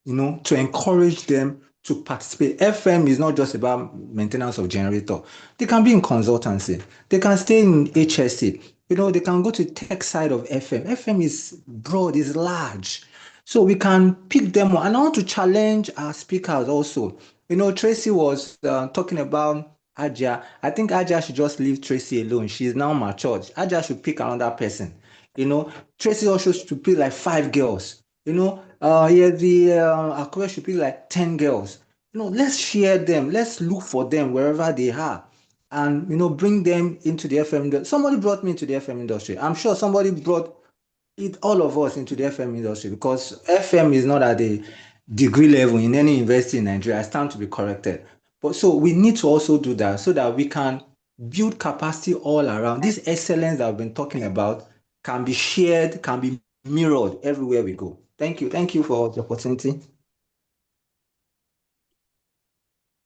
to encourage them to participate. FM is not just about maintenance of generator. They can be in consultancy. They can stay in HSC. They can go to tech side of FM. FM is broad, is large. So we can pick them up. And I want to challenge our speakers also. Tracy was talking about Aja. I think Aja should just leave Tracy alone. She's now matured. Aja should pick another person. Tracy also should pick like 5 girls. Akure should pick like 10 girls. Let's share them. Let's look for them wherever they are. And bring them into the FM industry. Somebody brought me into the FM industry. I'm sure somebody brought all of us into the FM industry, because FM is not at the degree level in any university in Nigeria. I stand to be corrected. But so we need to also do that so that we can build capacity all around. This excellence that I've been talking about can be shared, can be mirrored everywhere we go. Thank you. Thank you for the opportunity.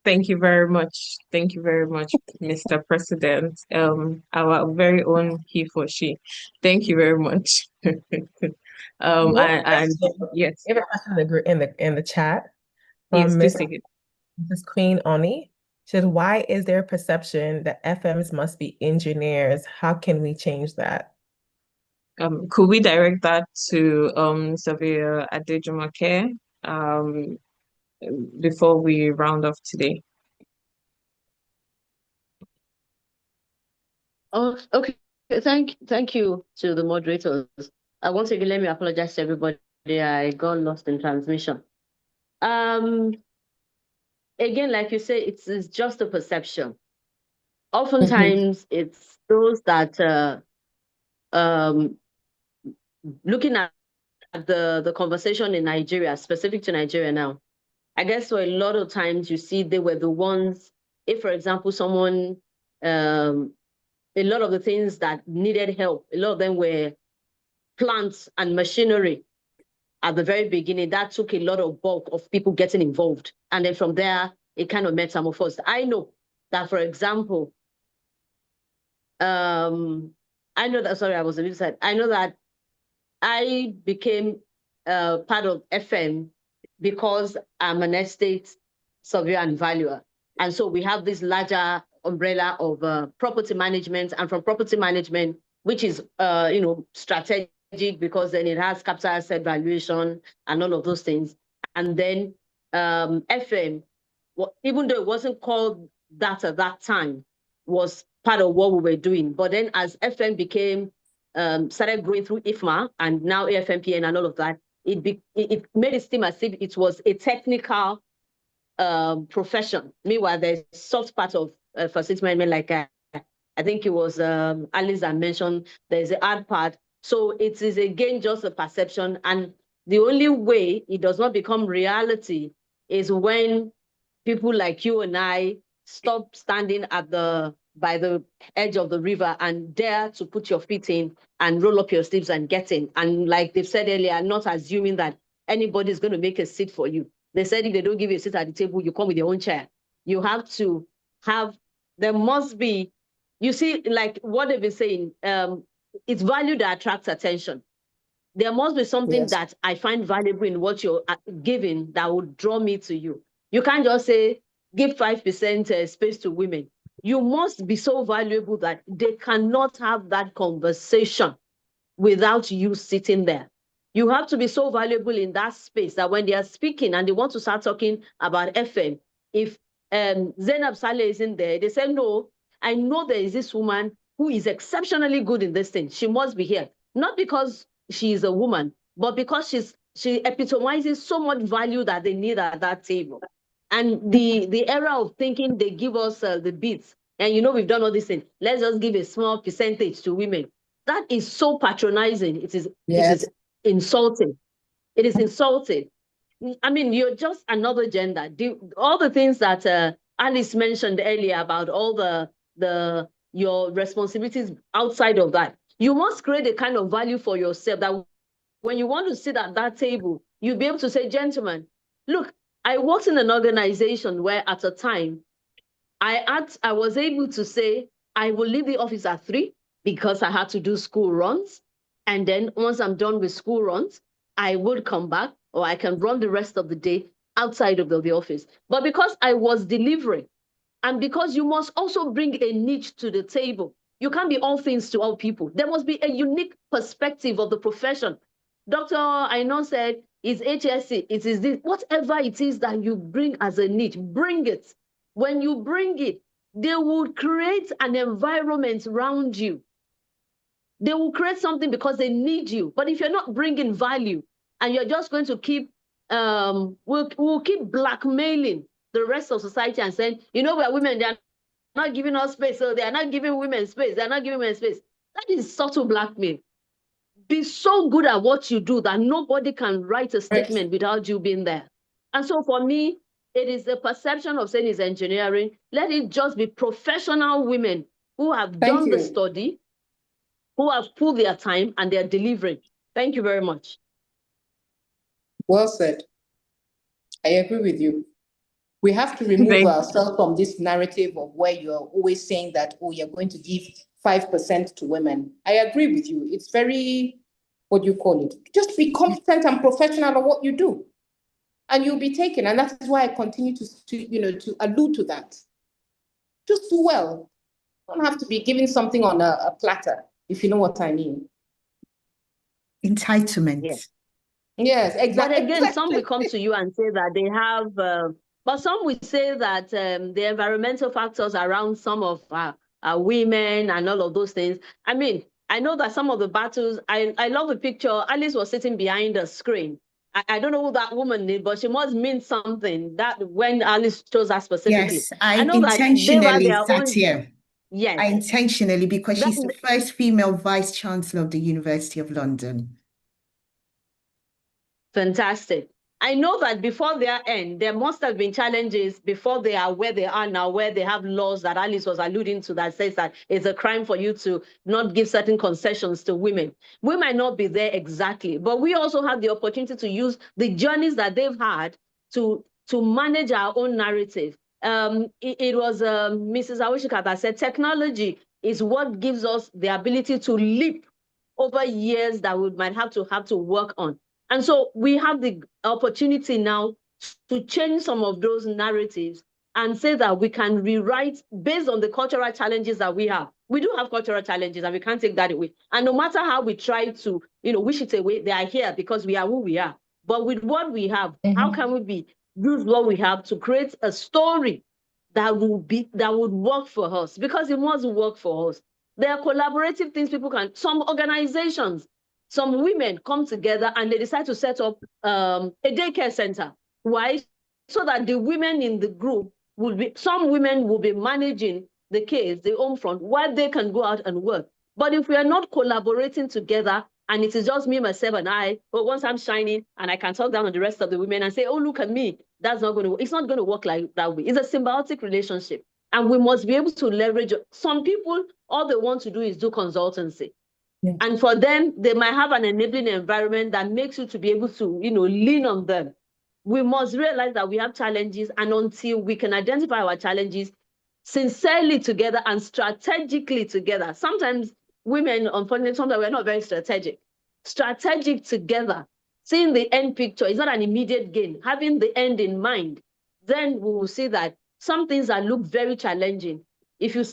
Thank you very much. Thank you very much, Mr. President. Our very own he for she. Thank you very much. And yes, We have a question in the chat yes, from please take it. Mrs. Queen Oni. She said, why is there a perception that FMs must be engineers? How can we change that? Could we direct that to Surveyor Adejumake before we round off today? Oh, okay. Thank you to the moderators. Once again, let me apologize to everybody. I got lost in transmission. Again, like you say, it's just a perception. Oftentimes, it's those that looking at the conversation in Nigeria, specific to Nigeria now. I guess so a lot of times you see they were the ones, if for example, someone a lot of the things that needed help, a lot of them were plants and machinery at the very beginning. That took a lot of bulk of people getting involved. And then from there, it kind of metamorphosed. I know that, for example, I know that, sorry, I was a little sad. I know that I became part of FM because I'm an estate surveyor and valuer. And so we have this larger umbrella of property management, and from property management, which is strategic, because then it has capital asset valuation and all of those things. And then FM, even though it wasn't called that at that time, was part of what we were doing. But then as FM became started going through IFMA and now AFMPN and all of that, it made it seem as if it was a technical profession. Meanwhile, there's soft part of facility management, like I think it was Alice that mentioned, there's the hard part. So it is again just a perception, and the only way it does not become reality is when people like you and I stop standing by the edge of the river and dare to put your feet in and roll up your sleeves and get in. And like they've said earlier, not assuming that anybody's going to make a seat for you. They said if they don't give you a seat at the table, you come with your own chair. You have to have, there must be, you see, like what they've been saying, it's value that attracts attention. There must be something that I find valuable in what you're giving that would draw me to you. You can't just say, give 5% space to women. You must be so valuable that they cannot have that conversation without you sitting there. You have to be so valuable in that space that when they are speaking and they want to start talking about FM, if Zainab Saleh isn't there, they say, no, I know there is this woman who is exceptionally good in this thing. She must be here. Not because she is a woman, but because she epitomizes so much value that they need at that table. And the era of thinking they give us the beats, and we've done all this thing. Let's just give a small percentage to women. That is so patronizing. It is insulting. It is insulting. I mean, you're just another gender. All the things that Alice mentioned earlier about all your responsibilities outside of that, you must create a kind of value for yourself that when you want to sit at that table, you'll be able to say, gentlemen, look, I worked in an organization where at a time, I was able to say, I will leave the office at 3 because I had to do school runs. And then once I'm done with school runs, I would come back, or I can run the rest of the day outside of the office. But because I was delivering, and because you must also bring a niche to the table, you can't be all things to all people. There must be a unique perspective of the profession. Dr. Aino said, it's HSC, it is this, whatever it is that you bring as a niche, bring it. When you bring it, they will create an environment around you. They will create something because they need you. But if you're not bringing value and you're just going to keep, we'll keep blackmailing the rest of society and saying, we're women, they're not giving us space, so they are not giving women space, they're not giving women space. That is subtle blackmail. Be so good at what you do that nobody can write a statement without you being there. And so for me, it is the perception of saying it's engineering. Let it just be professional women who have done the study, who have put their time, and they're delivering. Thank you very much. Well said. I agree with you. We have to remove ourselves from this narrative of where you're always saying that, oh, you're going to give 5% to women. I agree with you. It's very, what do you call it? Just be competent and professional at what you do, and you'll be taken. And that is why I continue to allude to that. Just do well. You don't have to be giving something on a platter, if you know what I mean. Entitlement. Yes. Yes, exactly. But again, some will come to you and say that they have, but some will say that the environmental factors around some of women and all of those things. I mean, I know that some of the battles, I love the picture. Alice was sitting behind a screen. I don't know who that woman is, but she must mean something that when Alice chose her specifically. Yes, I know intentionally that sat here. Yes. I intentionally, because she's the first female vice chancellor of the University of London. Fantastic. I know that before their end, there must have been challenges before they are where they are now, where they have laws that Alice was alluding to that says that it's a crime for you to not give certain concessions to women. We might not be there exactly, but we also have the opportunity to use the journeys that they've had to manage our own narrative. It was Mrs. Awishika that said technology is what gives us the ability to leap over years that we might have to work on. And so we have the opportunity now to change some of those narratives and say that we can rewrite based on the cultural challenges that we have. We do have cultural challenges and we can't take that away. And no matter how we try to, wish it away, they are here because we are who we are. But with what we have, how can we use what we have to create a story that would work for us? Because it must work for us. There are collaborative things some organizations, some women come together and they decide to set up a daycare center. Why? So that the women in the group some women will be managing the kids, the home front, while they can go out and work. But if we are not collaborating together and it is just me, myself, and I, but once I'm shining and I can talk down on the rest of the women and say, oh, look at me, that's not going to work. It's not going to work like that way. It's a symbiotic relationship. And we must be able to leverage. Some people, all they want to do is do consultancy. Yeah. And for them, they might have an enabling environment that makes you to be able to, lean on them. We must realize that we have challenges, and until we can identify our challenges sincerely together and strategically together. Sometimes women, unfortunately, sometimes we're not very strategic. Strategic together, seeing the end picture is not an immediate gain. Having the end in mind, then we will see that some things that look very challenging. If you,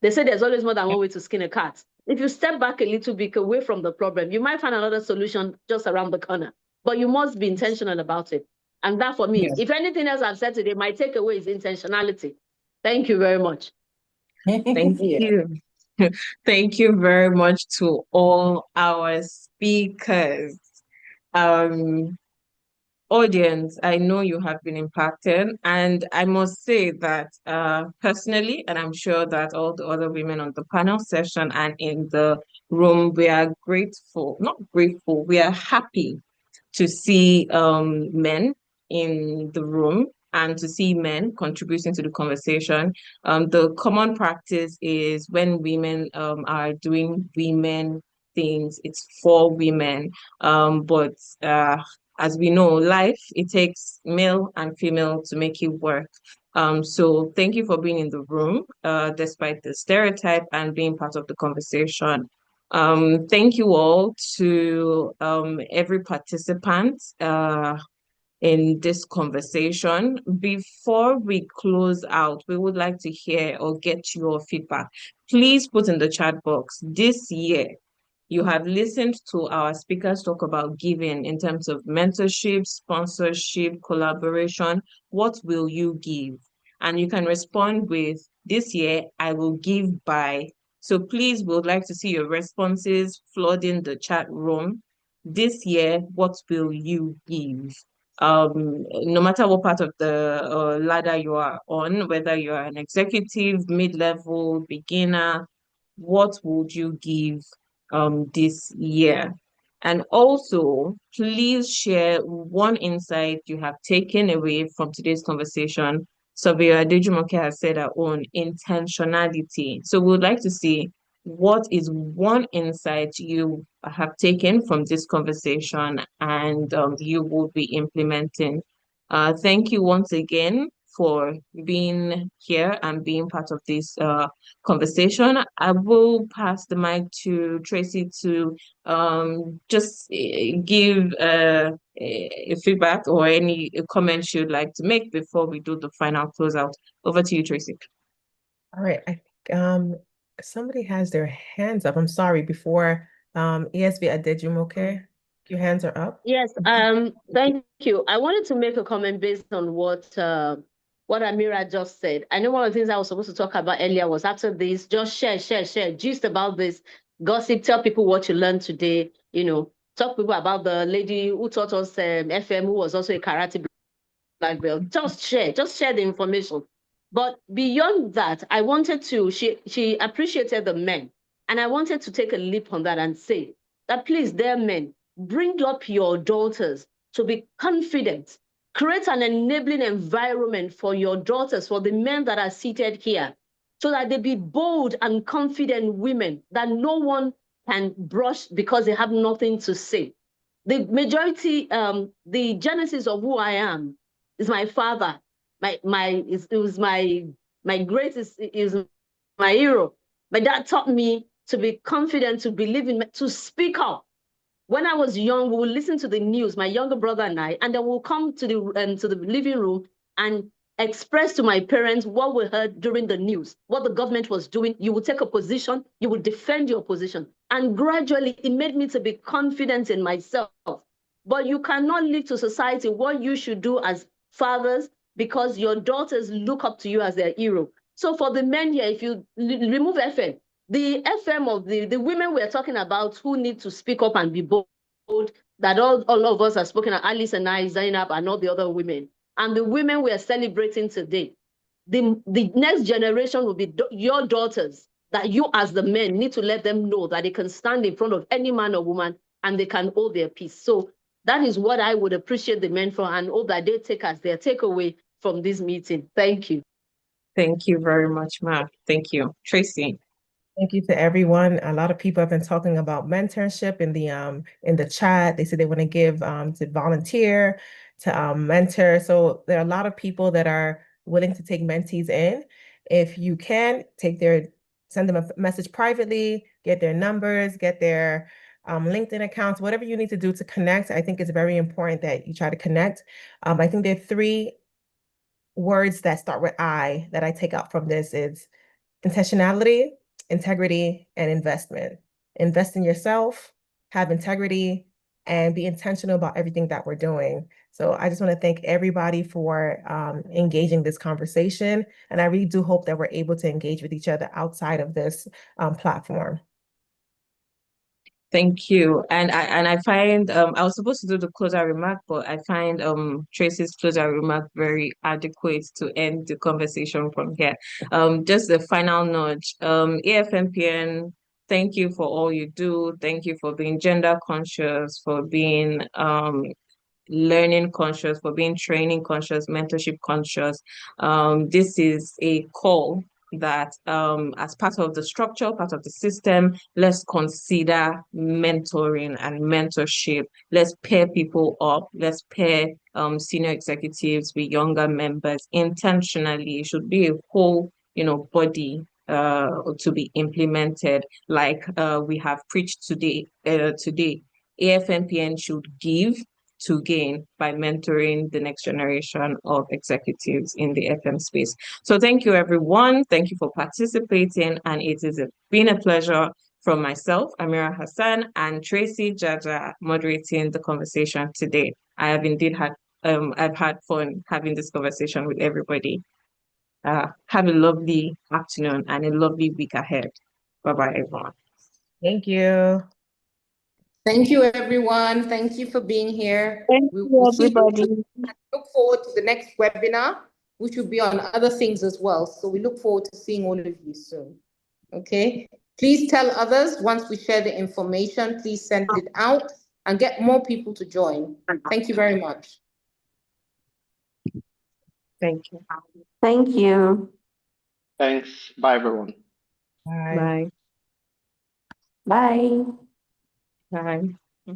they say there's always more than one way to skin a cat. If you step back a little bit away from the problem, you might find another solution just around the corner. But you must be intentional about it. And that for me, if anything else I've said today, my takeaway is intentionality. Thank you very much. Thank you. Thank you very much to all our speakers. Um, Audience, I know you have been impacted, and I must say that personally, and I'm sure that all the other women on the panel session and in the room, we are grateful, not grateful, we are happy to see men in the room and to see men contributing to the conversation. The common practice is when women are doing women things, it's for women. But as we know, life, it takes male and female to make it work. So thank you for being in the room, despite the stereotype and being part of the conversation. Thank you all to every participant in this conversation. Before we close out, we would like to hear or get your feedback. Please put in the chat box this year. You have listened to our speakers talk about giving in terms of mentorship, sponsorship, collaboration. What will you give? And you can respond with, this year, I will give by. So please, we would like to see your responses flooding the chat room. This year, what will you give? No matter what part of the ladder you are on, whether you are an executive, mid-level, beginner, what would you give this year? And also, please share one insight you have taken away from today's conversation. Surveyor Adejumoke has said our own intentionality. So we would like to see what is one insight you have taken from this conversation and you will be implementing. Thank you once again for being here and being part of this conversation. I will pass the mic to Tracy to just give a feedback or any comments you'd like to make before we do the final closeout. Over to you, Tracy. All right. I think somebody has their hands up. I'm sorry, before ESV Adejumoke, your hands are up. Yes, thank you. I wanted to make a comment based on what Amira just said. I know one of the things I was supposed to talk about earlier was after this, just share, gist about this, gossip, tell people what you learned today, talk people about the lady who taught us FM, who was also a karate black belt. Just share the information. But beyond that, I wanted to, she appreciated the men. And I wanted to take a leap on that and say that please, dear men, bring up your daughters to be confident. Create an enabling environment for your daughters, for the men that are seated here, so that they be bold and confident women that no one can brush because they have nothing to say. The majority, the genesis of who I am is my father. It was my greatest, is my hero. My dad taught me to be confident, to believe in, to speak up. When I was young, we would listen to the news, my younger brother and I, and then we'll come to the living room and express to my parents what we heard during the news, what the government was doing. You would take a position, you would defend your position. And gradually, it made me to be confident in myself. But you cannot leave to society what you should do as fathers because your daughters look up to you as their hero. So for the men here, if you remove FM, the FM of the women we're talking about who need to speak up and be bold, that all of us have spoken, Alice and I, Zainab, and all the other women, and the women we are celebrating today, the next generation will be your daughters, that you as the men need to let them know that they can stand in front of any man or woman and they can hold their peace. So that is what I would appreciate the men for and hope that they take as their takeaway from this meeting. Thank you. Thank you very much, Ma. Thank you. Tracy. Thank you to everyone. A lot of people have been talking about mentorship in the chat. They said they want to give to volunteer, to mentor. So there are a lot of people that are willing to take mentees in. If you can, send them a message privately, get their numbers, get their LinkedIn accounts, whatever you need to do to connect. I think it's very important that you try to connect. I think there are 3 words that start with I that I take out from this is intentionality, integrity, and investment. Invest in yourself, have integrity, and be intentional about everything that we're doing. So I just want to thank everybody for engaging this conversation. And I really do hope that we're able to engage with each other outside of this platform. Thank you. And I find I was supposed to do the closer remark, but I find Tracy's closer remark very adequate to end the conversation from here. Just a final nudge. AFMPN, thank you for all you do. Thank you for being gender conscious, for being learning conscious, for being training conscious, mentorship conscious. This is a call that as part of the structure, part of the system, let's consider mentoring and mentorship. Let's pair people up. Let's pair senior executives with younger members intentionally. It should be a whole, body to be implemented like we have preached today. AFMPN should give to gain by mentoring the next generation of executives in the FM space. So thank you, everyone. Thank you for participating. And it has been a pleasure from myself, Amira Hassan, and Tracy Jaja moderating the conversation today. I have indeed I've had fun having this conversation with everybody. Have a lovely afternoon and a lovely week ahead. Bye-bye, everyone. Thank you. Thank you, everyone. Thank you for being here. Thank you, everybody. Look forward to the next webinar, which will be on other things as well. So we look forward to seeing all of you soon. Okay. Please tell others once we share the information, please send it out and get more people to join. Thank you very much. Thank you. Thank you. Thanks. Bye, everyone. Bye. Bye. Bye. Bye.